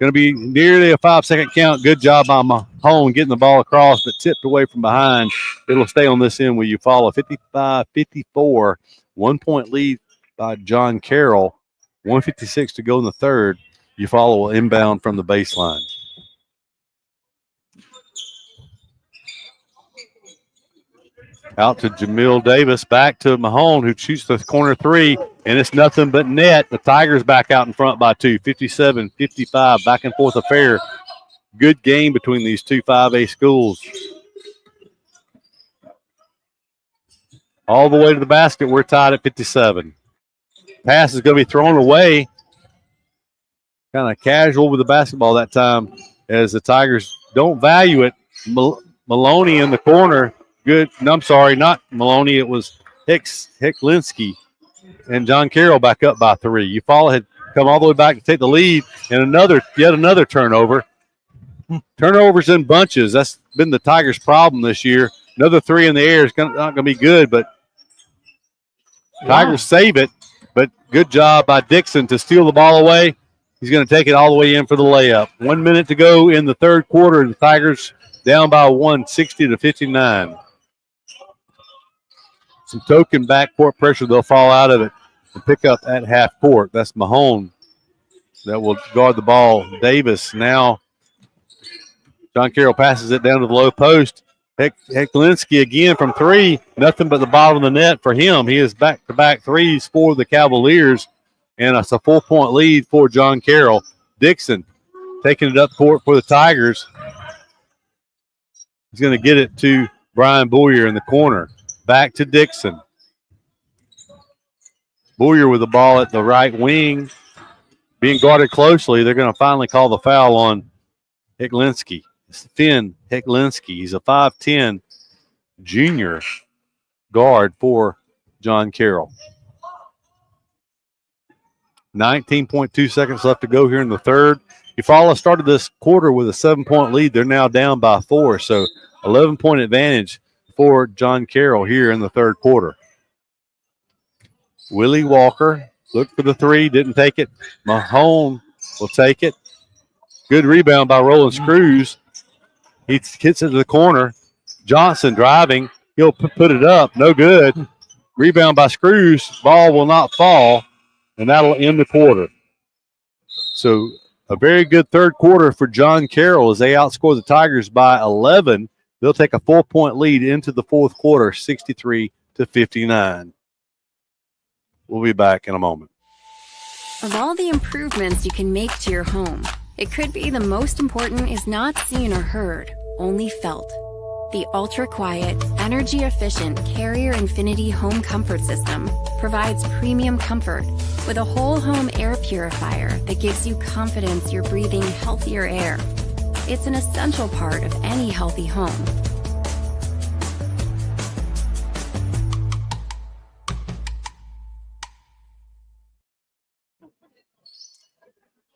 Going to be nearly a 5-second count. Good job by Mahone getting the ball across, but tipped away from behind. It'll stay on this end with Eufaula. 55-54. 1 point lead by John Carroll. 1:56 to go in the third. Eufaula will inbound from the baseline. Out to Jamil Davis, back to Mahone, who shoots the corner three, and it's nothing but net. The Tigers back out in front by two, 57-55, back and forth affair. Good game between these two 5A schools. All the way to the basket, we're tied at 57. Pass is going to be thrown away. Kind of casual with the basketball that time as the Tigers don't value it. Maloney in the corner. Good. No, I'm sorry, not Maloney. It was Hecklinski. And John Carroll back up by three. Eufaula had come all the way back to take the lead, and yet another turnover. Turnovers in bunches. That's been the Tigers' problem this year. Another three in the air is not going to be good, but Tigers save it. But good job by Dixon to steal the ball away. He's going to take it all the way in for the layup. 1 minute to go in the third quarter. The Tigers down by one, 60-59. Some token backcourt pressure. They'll fall out of it and pick up at half court. That's Mahone that will guard the ball. Davis now. John Carroll passes it down to the low post. Hecklinski again from three. Nothing but the bottom of the net for him. He is back-to-back threes for the Cavaliers, and it's a 4-point lead for John Carroll. Dixon taking it up court for the Tigers. He's going to get it to Brian Boyer in the corner. Back to Dixon. Boyer with the ball at the right wing. Being guarded closely. They're going to finally call the foul on Hecklinski. It's Finn Hecklinski. He's a 5'10" junior guard for John Carroll. 19.2 seconds left to go here in the third. Eufaula started this quarter with a 7-point lead. They're now down by 4, so 11-point advantage for John Carroll here in the third quarter. Willie Walker looked for the three, didn't take it. Mahone will take it. Good rebound by Roland Screws. He hits it to the corner. Johnson driving. He'll put it up. No good. Rebound by Screws. Ball will not fall, and that'll end the quarter. So a very good third quarter for John Carroll as they outscore the Tigers by 11. They'll take a 4-point lead into the fourth quarter, 63-59. We'll be back in a moment. Of all the improvements you can make to your home, it could be the most important is not seen or heard, only felt. The ultra-quiet, energy-efficient Carrier Infinity Home Comfort System provides premium comfort with a whole-home air purifier that gives you confidence you're breathing healthier air. It's an essential part of any healthy home.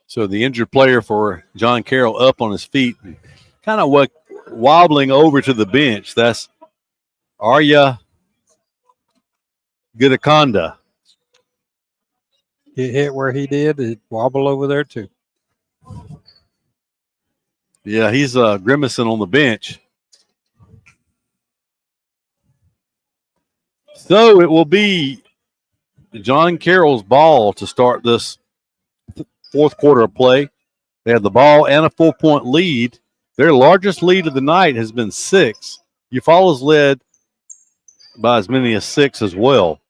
So the injured player for John Carroll up on his feet, kind of wobbling over to the bench. That's Arya Goodakonda. Get hit where he did, it wobble over there too. Yeah, he's grimacing on the bench. So it will be John Carroll's ball to start this fourth quarter of play. They have the ball and a 4-point lead. Their largest lead of the night has been 6. Eufaula's led by as many as 6 as well.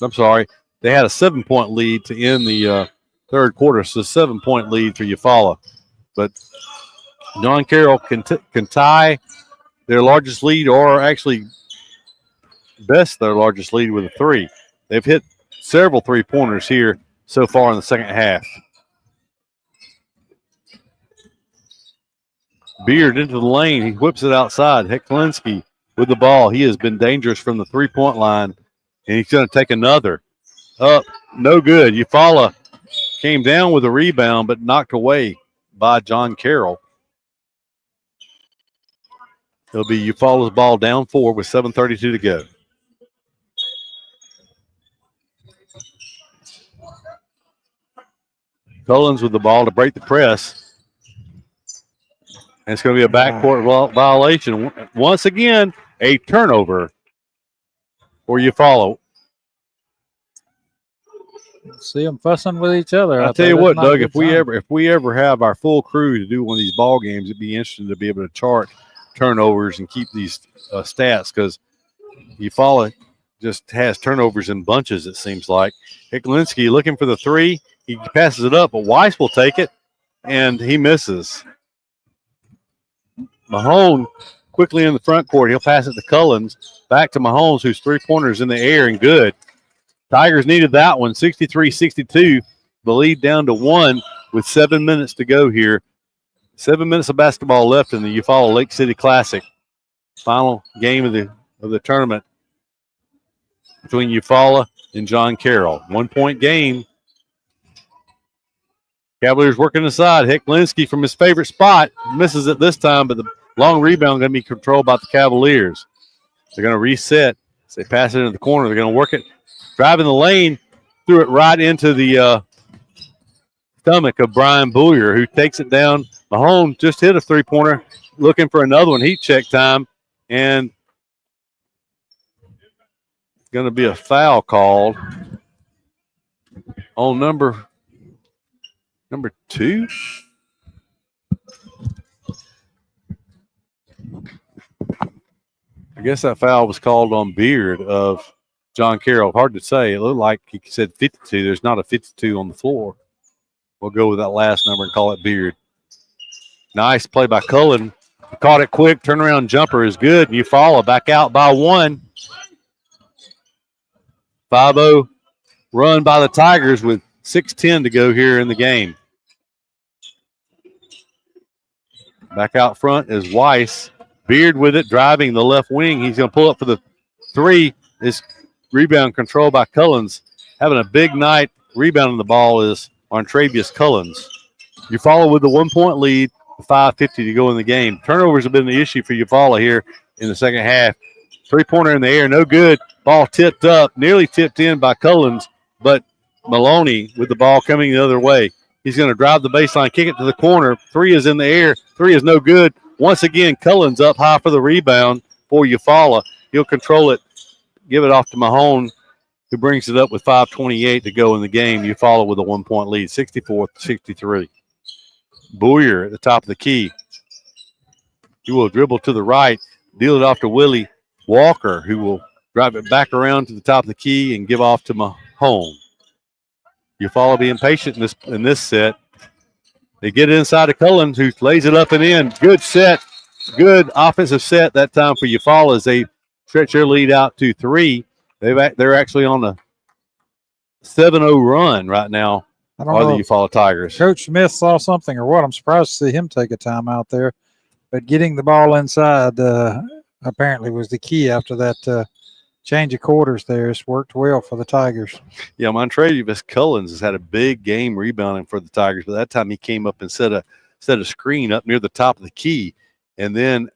I'm sorry. They had a 7-point lead to end the third quarter, so 7-point lead for Eufaula. But John Carroll can tie their largest lead, or actually best their largest lead, with a 3. They've hit several 3-pointers here so far in the second half. Beard into the lane. He whips it outside. Heklinski with the ball. He has been dangerous from the 3-point line, and he's going to take another. Up, no good. Eufaula came down with a rebound, but knocked away by John Carroll. It'll be Eufaula's ball down 4 with 7:32 to go. Collins with the ball to break the press. And it's going to be a backcourt violation. Once again, a turnover for Eufaula. See them fussing with each other. I'll tell you what, Doug, if we ever have our full crew to do one of these ball games, it'd be interesting to be able to chart turnovers and keep these stats, because Eufaula just has turnovers in bunches, it seems like. Heklinski looking for the 3. He passes it up, but Weiss will take it, and he misses. Mahone quickly in the front court. He'll pass it to Cullens. Back to Mahomes, whose 3-pointer's in the air and good. Tigers needed that one, 63-62. The lead down to 1 with 7 minutes to go here. 7 minutes of basketball left in the Eufaula Lake City Classic. Final game of the tournament between Eufaula and John Carroll. 1-point game. Cavaliers working inside. Heklinski from his favorite spot. Misses it this time, but the long rebound going to be controlled by the Cavaliers. They're going to reset. As they pass it into the corner, they're going to work it. Driving the lane, threw it right into the stomach of Brian Booyer, who takes it down. Mahone just hit a 3-pointer, looking for another one. Heat check time, and going to be a foul called on number 2. I guess that foul was called on Beard of John Carroll. Hard to say. It looked like he said 52. There's not a 52 on the floor. We'll go with that last number and call it Beard. Nice play by Cullen. Caught it quick. Turnaround jumper is good. And Eufaula back out by 1. 5-0 run by the Tigers with 6:10 to go here in the game. Back out front is Weiss. Beard with it, driving the left wing. He's going to pull up for the 3. This rebound controlled by Cullens. Having a big night. Rebounding the ball is on Travius Cullens. Eufaula with the 1-point lead. 5:50 to go in the game. Turnovers have been the issue for Eufaula here in the second half. 3-pointer in the air, no good. Ball tipped up, nearly tipped in by Cullens, but Maloney with the ball coming the other way. He's going to drive the baseline, kick it to the corner. 3 is in the air. 3 is no good. Once again, Cullens up high for the rebound for Eufaula. He'll control it, give it off to Mahone, who brings it up with 5:28 to go in the game. Eufaula with a 1-point lead, 64-63. Booyer at the top of the key. He will dribble to the right, deal it off to Willie Walker, who will drive it back around to the top of the key and give off to Mahone. Eufaula being patient in this set. They get it inside of Cullens, who lays it up and in. Good set. Good offensive set that time for Eufaula as they stretch their lead out to 3. They're actually on a 7-0 run right now. I don't know the Eufaula Tigers. Coach Smith saw something or what. I'm surprised to see him take a timeout there. But getting the ball inside apparently was the key after that change of quarters there. It's worked well for the Tigers. Yeah, Montravius Cullens has had a big game rebounding for the Tigers, but that time he came up and set a screen up near the top of the key. And then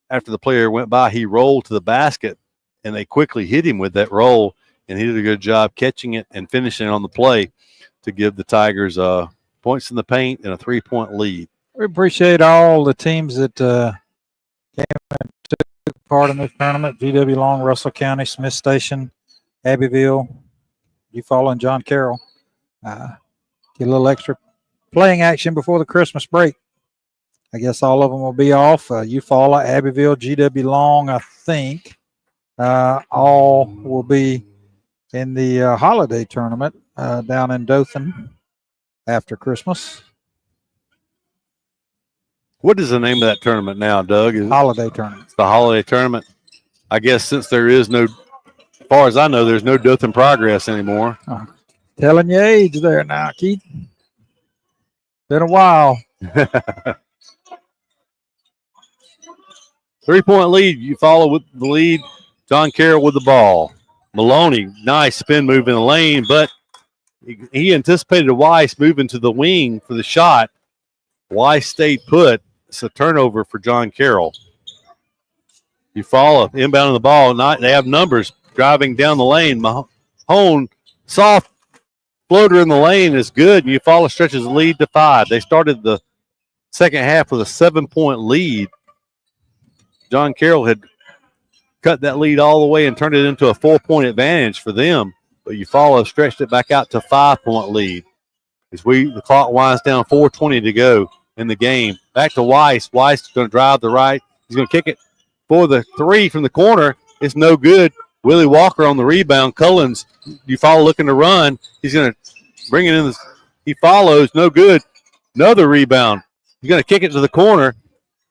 after the player went by, he rolled to the basket, and they quickly hit him with that roll, and he did a good job catching it and finishing on the play to give the Tigers points in the paint and a 3-point lead. We appreciate all the teams that came and took part in this tournament. GW Long, Russell County, Smith Station, Abbeville, Eufaula, and John Carroll. Get a little extra playing action before the Christmas break. I guess all of them will be off. Eufaula, Abbeville, GW Long, I think, all will be in the holiday tournament down in Dothan after Christmas. What is the name of that tournament now, Doug? Holiday tournament. It's the holiday tournament. I guess since there is no, as far as I know, there's no Dothan Progress anymore. Telling your age there now, Keith. Been a while. 3-point lead. You follow with the lead. John Carroll with the ball. Maloney, nice spin move in the lane, but he anticipated Weiss moving to the wing for the shot. Weiss stayed put. It's a turnover for John Carroll. You follow inbound the ball. They have numbers driving down the lane. Mahone, soft floater in the lane is good. And you follow stretches the lead to 5. They started the second half with a 7-point lead. John Carroll had cut that lead all the way and turned it into a 4-point advantage for them. But you follow stretched it back out to 5-point lead. As the clock winds down, 4:20 to go in the game. Back to Weiss. Weiss is going to drive the right. He's going to kick it for the 3 from the corner. It's no good. Willie Walker on the rebound. Cullens, you follow looking to run. He's going to bring it in. He follows. No good. Another rebound. He's going to kick it to the corner.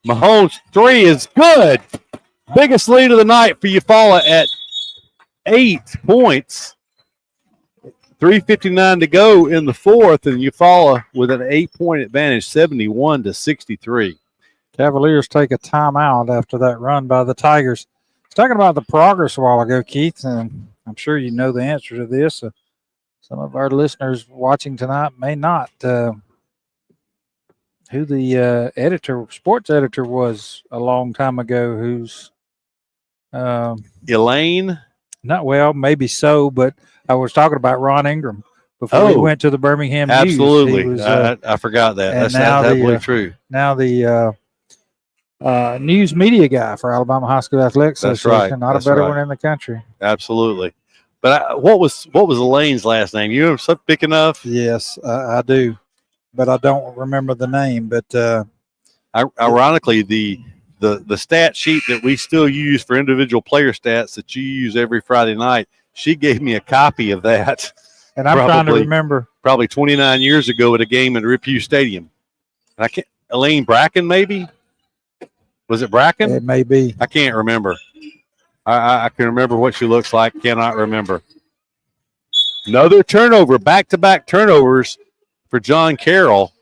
Mahomes' 3 is good. Biggest lead of the night for Eufaula at 8 points. 3:59 to go in the fourth, and Eufaula with an 8-point advantage, 71-63. Cavaliers take a timeout after that run by the Tigers. I was talking about the progress a while ago, Keith, and I'm sure you know the answer to this. Some of our listeners watching tonight may not. Who the sports editor was a long time ago, who's Elaine? Not well, maybe so, but I was talking about Ron Ingram before he went to the Birmingham News. Absolutely. I forgot that. That's absolutely true. Now the news media guy for Alabama High School Athletics Association. Not a better one in the country. Absolutely. But what was Elaine's last name? You remember quick enough? Yes, I do, but I don't remember the name. But ironically, the stat sheet that we still use for individual player stats that you use every Friday night, she gave me a copy of that. And I'm trying to remember. Probably 29 years ago at a game at Riphew Stadium. And I can't. Elaine Bracken, maybe? Was it Bracken? It may be. I can't remember. I can remember what she looks like. Cannot remember. Another turnover. Back-to-back turnovers for John Carroll.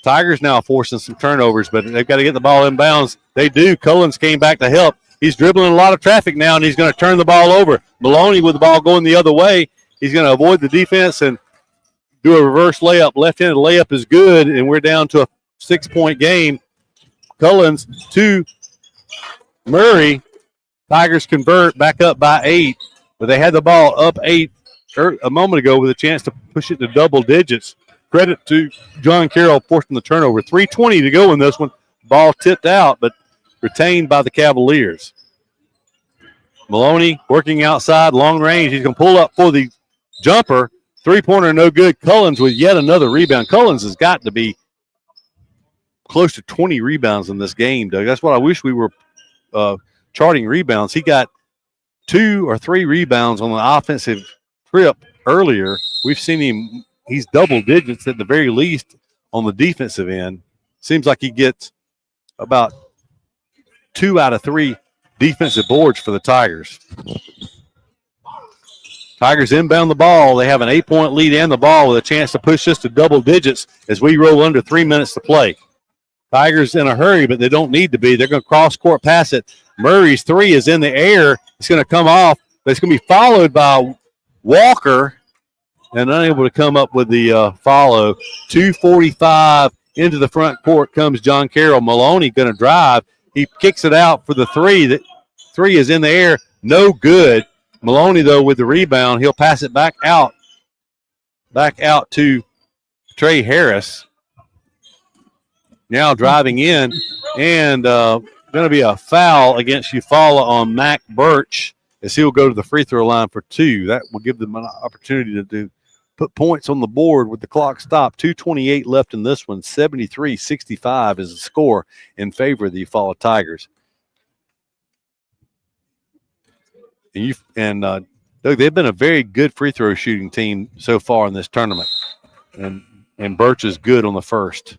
Tigers now forcing some turnovers, but they've got to get the ball in bounds. They do. Cullens came back to help. He's dribbling a lot of traffic now, and he's going to turn the ball over. Maloney with the ball going the other way. He's going to avoid the defense and do a reverse layup. Left-handed layup is good, and we're down to a 6-point game. Cullens to Murray. Tigers convert back up by 8, but they had the ball up 8 a moment ago with a chance to push it to double digits. Credit to John Carroll forcing the turnover. 3:20 to go in this one. Ball tipped out, but retained by the Cavaliers. Maloney working outside, long range. He's going to pull up for the jumper. 3-pointer, no good. Cullens with yet another rebound. Cullens has got to be close to 20 rebounds in this game, Doug. That's what I wish we were charting rebounds. He got 2 or 3 rebounds on the offensive trip earlier. We've seen him. He's double digits at the very least on the defensive end. Seems like he gets about 2 out of 3 defensive boards for the Tigers. Tigers inbound the ball. They have an 8-point lead and the ball with a chance to push this to double digits as we roll under 3 minutes to play. Tigers in a hurry, but they don't need to be. They're going to cross-court pass it. Murray's 3 is in the air. It's going to come off, but it's going to be followed by Walker and unable to come up with the follow. 2:45 into the front court comes John Carroll. Maloney going to drive. He kicks it out for the 3. That 3 is in the air. No good. Maloney, though, with the rebound. He'll pass it back out to Trey Harris. now driving in, and going to be a foul against Eufaula on Mac Birch as he'll go to the free throw line for 2. That will give them an opportunity to put points on the board with the clock stopped. 2:28 left in this one. 73-65 is the score in favor of the Eufaula Tigers. And Doug, they've been a very good free throw shooting team so far in this tournament. And Birch is good on the first.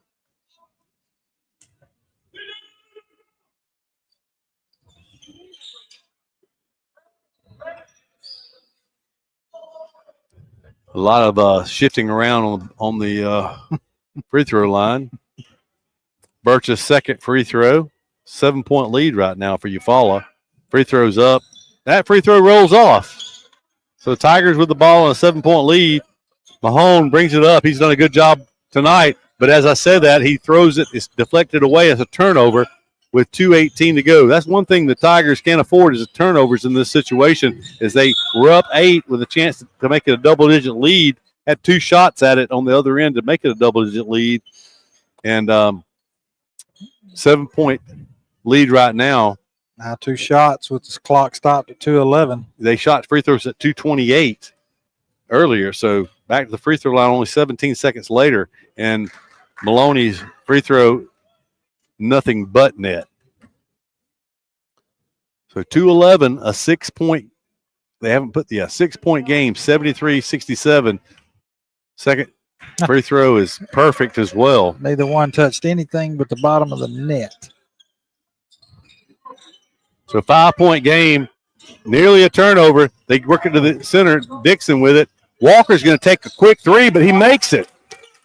A lot of shifting around on the free throw line. Birch's second free throw. 7-point lead right now for Eufaula. Free throw's up. That free throw rolls off. So the Tigers with the ball and a 7-point lead. Mahone brings it up. He's done a good job tonight. But as I said that, he throws it. It's deflected away as a turnover with 2:18 to go. That's one thing the Tigers can't afford is the turnovers in this situation, is they were up 8 with a chance to make it a double-digit lead. Had 2 shots at it on the other end to make it a double-digit lead. And 7-point lead right now. Now 2 shots with the clock stopped at 2:11. They shot free throws at 2:28 earlier, so back to the free throw line only 17 seconds later, and Maloney's free throw, nothing but net. So 2:11, a 6-point. They haven't put the 6-point game, 73-67. Second free throw is perfect as well. Neither one touched anything but the bottom of the net. So 5-point game, nearly a turnover. They work it to the center, Dixon with it. Walker's going to take a quick 3, but he makes it.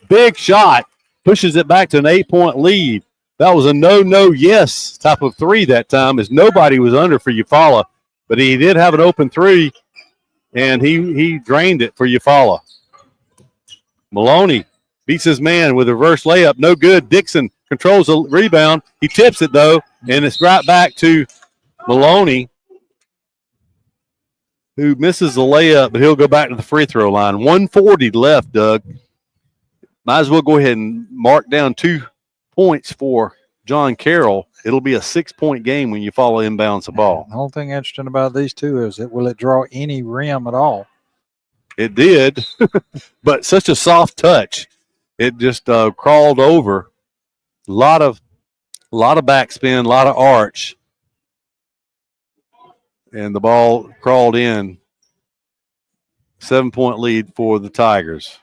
Big shot, pushes it back to an 8-point lead. That was a no-yes type of 3 that time, as nobody was under for Eufaula. But he did have an open 3, and he drained it for Eufaula. Maloney beats his man with a reverse layup. No good. Dixon controls the rebound. He tips it, though, and it's right back to Maloney, who misses the layup, but he'll go back to the free throw line. 1:40 left, Doug. Might as well go ahead and mark down 2 points for John Carroll. It'll be a 6-point game when Eufaula inbounds the ball. The whole thing interesting about these two is will it draw any rim at all? It did, but such a soft touch. It just crawled over. A lot of backspin, a lot of arch. And the ball crawled in. 7-point lead for the Tigers.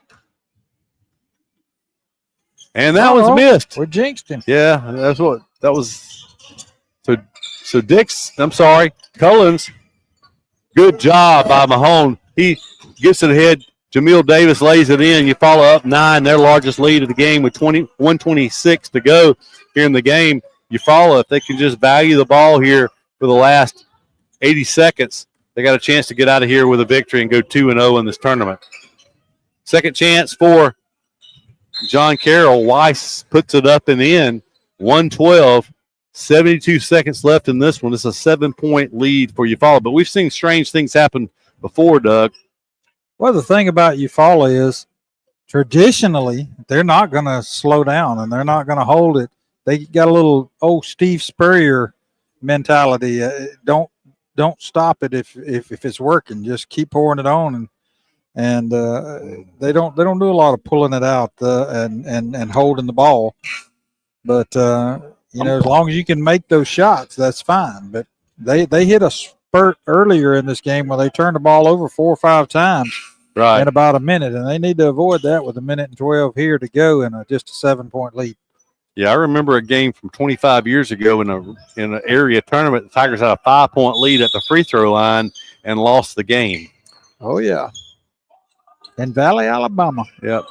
And that was missed. We jinxed him. Yeah, that was. So Cullens, good job by Mahone. He gets it ahead. Jamil Davis lays it in. You follow up 9, their largest lead of the game with 1:26 to go here in the game. You follow, if they can just value the ball here for the last 80 seconds, they got a chance to get out of here with a victory and go 2-0 in this tournament. Second chance for John Carroll. Weiss puts it up and in. 112, 72 seconds left in this one. It's a 7-point lead for Eufaula. But we've seen strange things happen before, Doug. Well, the thing about Eufaula is traditionally they're not going to slow down and they're not going to hold it. They got a little old Steve Spurrier mentality. Don't stop it if it's working. Just keep pouring it on, and they don't do a lot of pulling it out and holding the ball. But as long as you can make those shots, that's fine. But they hit a spurt earlier in this game where they turned the ball over 4 or 5 times in about a minute, and they need to avoid that with 1:12 here to go and just a 7-point lead. Yeah, I remember a game from 25 years ago in an area tournament. The Tigers had a 5-point lead at the free throw line and lost the game. Oh, yeah. In Valley, Alabama. Yep.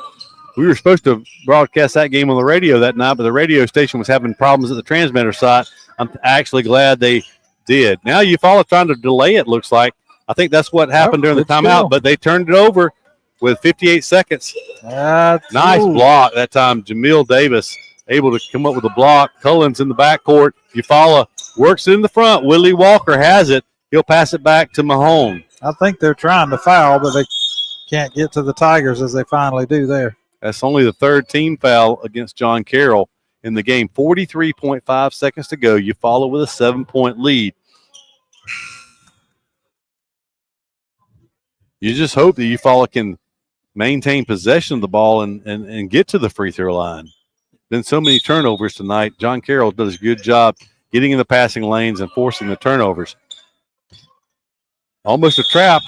We were supposed to broadcast that game on the radio that night, but the radio station was having problems at the transmitter site. I'm actually glad they did. Now Eufaula trying to delay it, looks like. I think that's what happened during the timeout, but they turned it over with 58 seconds. Nice block that time. Jamil Davis able to come up with a block. Cullens in the backcourt. Eufaula works it in the front. Willie Walker has it. He'll pass it back to Mahone. I think they're trying to foul, but they can't get to the Tigers as they finally do there. That's only the 3rd team foul against John Carroll in the game. 43.5 seconds to go. You follow with a 7-point lead. You just hope that Eufaula can maintain possession of the ball and get to the free throw line. Been so many turnovers tonight. John Carroll does a good job getting in the passing lanes and forcing the turnovers. Almost a trap.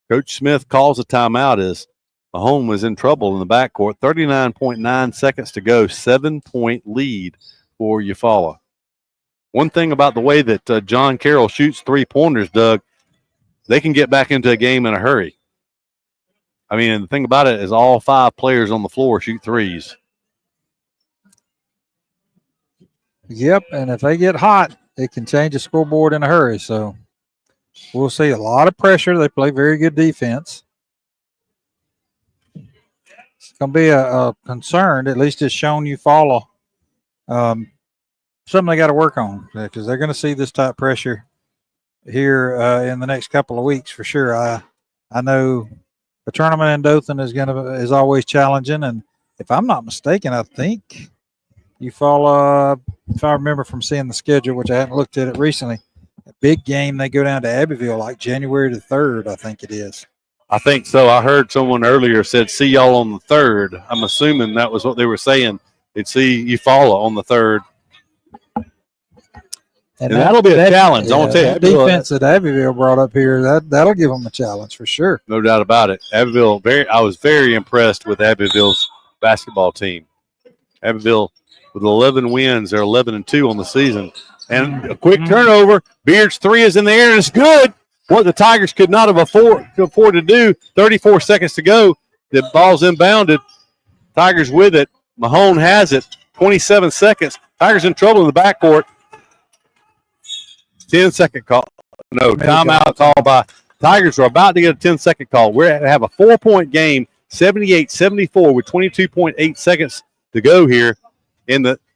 Coach Smith calls a timeout as Mahone was in trouble in the backcourt. 39.9 seconds to go. 7-point lead for Eufaula. One thing about the way that John Carroll shoots three-pointers, Doug, they can get back into a game in a hurry. I mean, the thing about it is all 5 players on the floor shoot threes. Yep, and if they get hot, it can change the scoreboard in a hurry. So we'll see a lot of pressure. They play very good defense. It's going to be a concern. At least it's shown Eufaula something they got to work on because they're going to see this type of pressure here in the next couple of weeks for sure. I know the tournament in Dothan is always challenging, and if I'm not mistaken, I think Eufaula, if I remember from seeing the schedule, which I haven't looked at it recently, a big game they go down to Abbeville like January the 3rd, I think it is. I think so. I heard someone earlier said, see y'all on the 3rd. I'm assuming that was what they were saying. They'd see Eufaula on the 3rd. And that'll be a challenge. I want to tell you. That defense that Abbeville brought up here, that'll give them a challenge for sure. No doubt about it. Abbeville, I was very impressed with Abbeville's basketball team. Abbeville with 11 wins. They're 11-2 on the season. And a quick turnover. Beard's three is in the air, and it's good. What the Tigers could not have afford to do. 34 seconds to go. The ball's inbounded. Tigers with it. Mahone has it. 27 seconds. Tigers in trouble in the backcourt. 10-second call. No, timeout call by Tigers are about to get a 10-second call. We're going to have a 4-point game, 78-74 with 22.8 seconds to go here.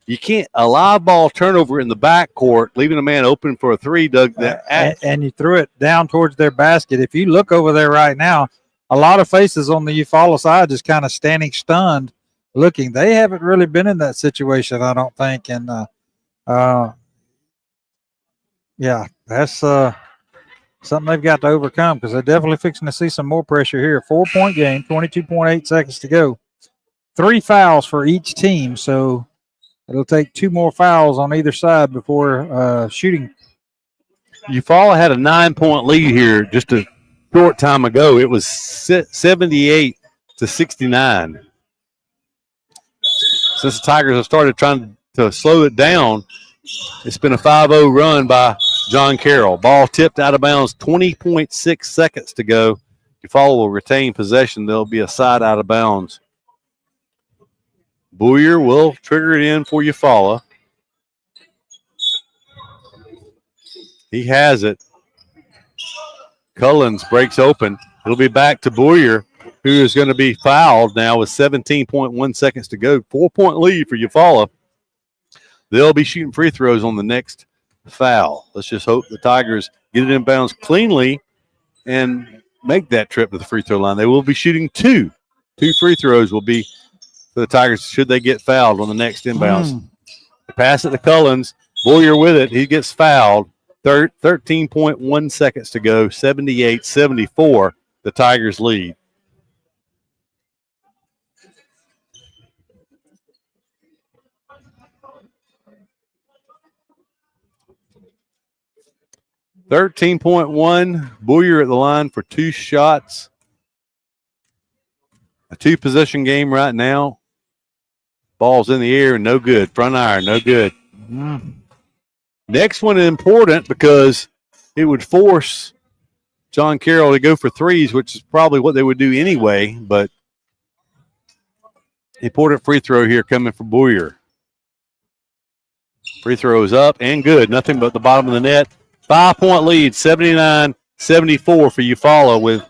You can't a live ball turnover in the backcourt, leaving a man open for a three, Doug. And you threw it down towards their basket. If you look over there right now, a lot of faces on the Eufaula side just kind of standing stunned, looking. They haven't really been in that situation, I don't think. And yeah, that's something they've got to overcome because they're definitely fixing to see some more pressure here. 4-point game, 22.8 seconds to go. 3 fouls for each team, so it'll take 2 more fouls on either side before shooting. Eufaula had a 9-point lead here just a short time ago. It was 78-69. Since the Tigers have started trying to slow it down, it's been a 5-0 run by John Carroll. Ball tipped out of bounds, 20.6 seconds to go. Eufaula will retain possession. There'll be a side out of bounds. Boyer will trigger it in for Eufaula. He has it. Cullens breaks open. It'll be back to Boyer, who is going to be fouled now with 17.1 seconds to go. 4-point lead for Eufaula. They'll be shooting free throws on the next foul. Let's just hope the Tigers get it in bounds cleanly and make that trip to the free throw line. They will be shooting 2. 2 free throws will be for the Tigers should they get fouled on the next inbounds. Pass it to Cullens. Boyer with it. He gets fouled. 13.1 seconds to go. 78-74. The Tigers lead. .1. Boyer at the line for 2 shots. A 2-possession game right now. Ball's in the air and no good. Front iron, no good. Next one is important because it would force John Carroll to go for threes, which is probably what they would do anyway, but important free throw here coming from Boyer. Free throw is up and good. Nothing but the bottom of the net. 5-point lead, 79-74 for Eufaula with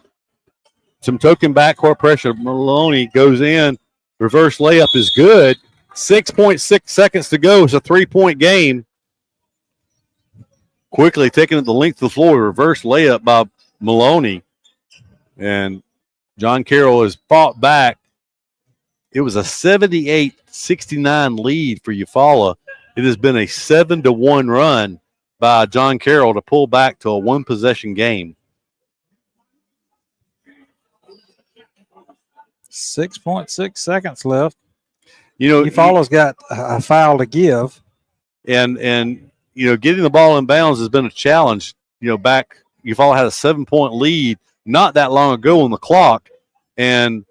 some token backcourt pressure. Maloney goes in. Reverse layup is good. 6.6 seconds to go. It's a 3-point game. Quickly taking it the length of the floor. Reverse layup by Maloney. And John Carroll has fought back. it was a 78-69 lead for Eufaula. It has been a 7-1 run by John Carroll to pull back to a one-possession game. 6.6 seconds left. You know, Eufaula's got a foul to give. And you know, getting the ball in bounds has been a challenge. You know, back Eufaula had a 7-point lead not that long ago on the clock, and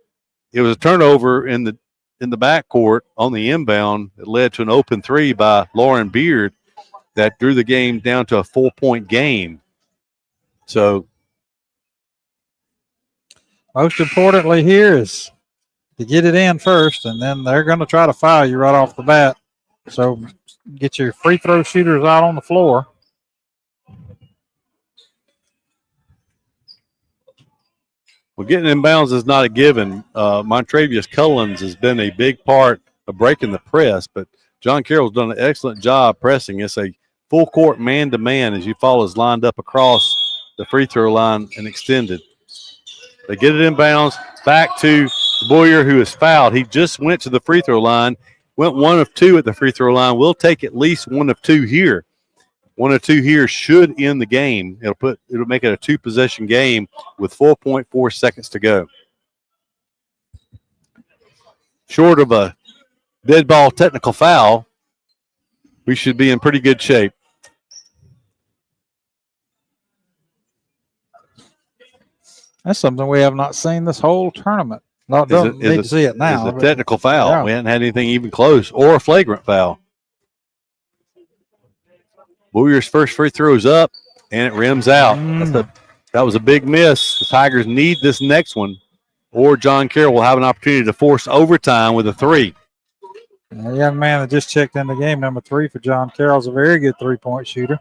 it was a turnover in the backcourt on the inbound. It led to an open three by Lauren Beard that drew the game down to a 4-point game. So, most importantly here is to get it in first, and then they're going to try to foul you right off the bat. So get your free throw shooters out on the floor. well, getting in bounds is not a given. Montravius Cullens has been a big part of breaking the press, but John Carroll's done an excellent job pressing. It's a full court man-to-man as Eufaula's lined up across the free throw line and extended. They get it in bounds back to Boyer, who is fouled. He just went to the free throw line, went 1 of 2 at the free throw line. We'll take at least 1 of 2 here. 1 of 2 here should end the game. It'll make it a 2-possession game with 4.4 seconds to go. Short of a dead ball technical foul, we should be in pretty good shape. That's something we have not seen this whole tournament. Don't need to see it now. It's a technical foul. Yeah. We hadn't had anything even close or a flagrant foul. Boyer's first free throw is up, and it rims out. That was a big miss. The Tigers need this next one, or John Carroll will have an opportunity to force overtime with a 3. A young man that just checked in the game, number 3 for John Carroll, is a very good three-point shooter.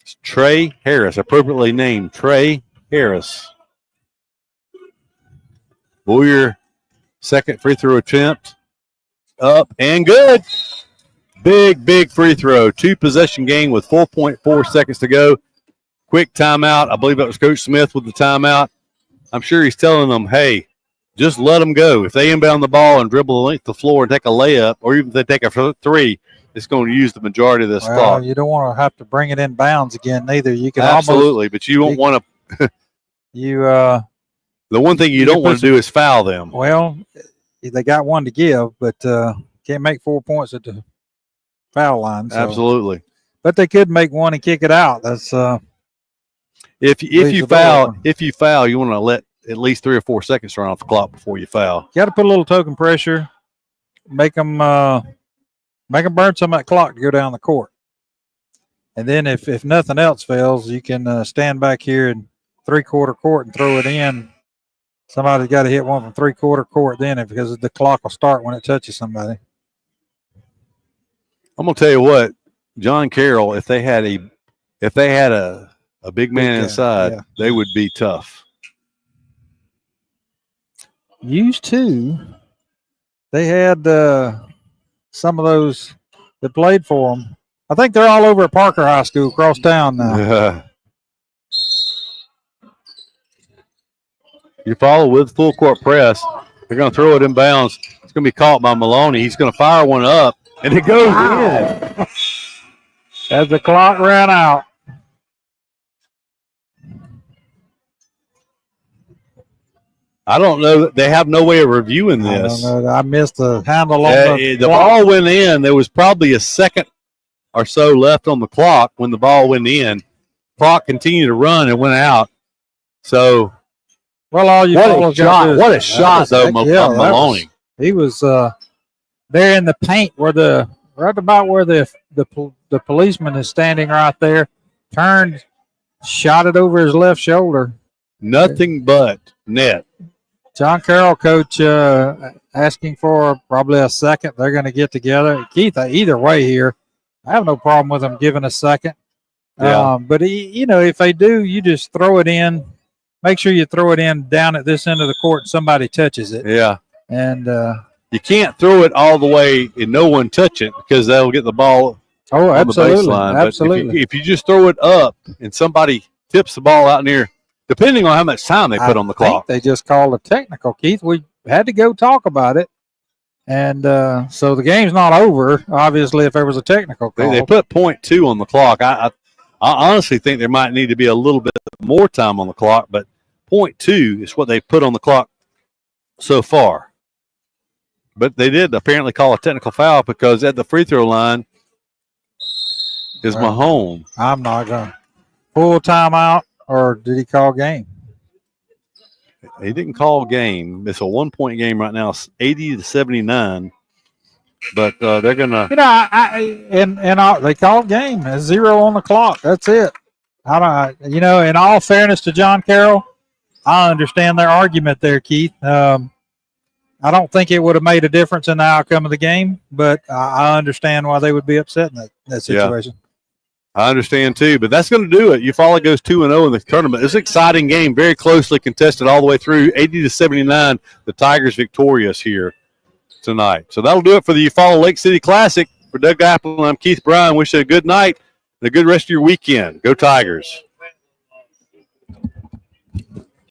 It's Trey Harris, appropriately named Trey Harris. Boyer, second free throw attempt, up and good. Big free throw. 2-possession game with 4.4 seconds to go. Quick timeout. I believe that was Coach Smith with the timeout. I'm sure he's telling them, hey, just let them go. If they inbound the ball and dribble the length of the floor and take a layup, or even if they take a 3, it's going to use the majority of this clock. You don't want to have to bring it in bounds again, neither. You can absolutely, but you don't want to. The one thing you don't want to do is foul them. Well, they got 1 to give, but can't make 4 points at the foul line. So. Absolutely. But they could make 1 and kick it out. That's if you foul, you want to let at least 3 or 4 seconds run off the clock before you foul. You got to put a little token pressure, make them burn some of that clock to go down the court. And then if nothing else fails, you can stand back here in three-quarter court and throw it in. Somebody's got to hit one from three-quarter court then, because the clock will start when it touches somebody. I'm gonna tell you what, John Carroll, if they had a big man inside, they would be tough. Used to, they had some of those that played for them. I think they're all over at Parker High School across town now. You follow with full court press. They're going to throw it in bounds. It's going to be caught by Maloney. He's going to fire one up, and it goes in. As the clock ran out. I don't know. They have no way of reviewing this. I don't know. I missed the handle on the ball went in. There was probably a second or so left on the clock when the ball went in. Clock continued to run and went out. So, well, all you what a shot though, Maloney. He was there in the paint right about where the policeman is standing right there. Turned, shot it over his left shoulder. Nothing but net. John Carroll, coach, asking for probably a second. They're going to get together. Keith, either way here, I have no problem with them giving a second. Yeah. But, if they do, you just throw it in. Make sure you throw it in down at this end of the court and somebody touches it. Yeah. And you can't throw it all the way and no one touch it because they'll get the ball on the baseline. Absolutely. But if you just throw it up and somebody tips the ball out near, depending on how much time they put on the clock. They just called a technical, Keith. had to go talk about it. And so the game's not over, obviously, if there was a technical call. They put .2 on the clock. I honestly think there might need to be a little bit more time on the clock, but .2 is what they put on the clock so far. But they did apparently call a technical foul because at the free throw line is Mahone. I'm not going to. Full timeout, or did he call game? He didn't call game. It's a 1-point game right now, 80-79. But they're gonna. They called game. There's 0 on the clock. That's it. In all fairness to John Carroll, I understand their argument there, Keith. I don't think it would have made a difference in the outcome of the game, but I understand why they would be upset in that situation. Yeah. I understand too, but that's going to do it. Eufaula goes 2-0 in the tournament. It's an exciting game, very closely contested all the way through, 80-79. The Tigers victorious here tonight. So that'll do it for the Eufaula Lake City Classic. For Doug Apple, I'm Keith Bryan. Wish you a good night and a good rest of your weekend. Go Tigers.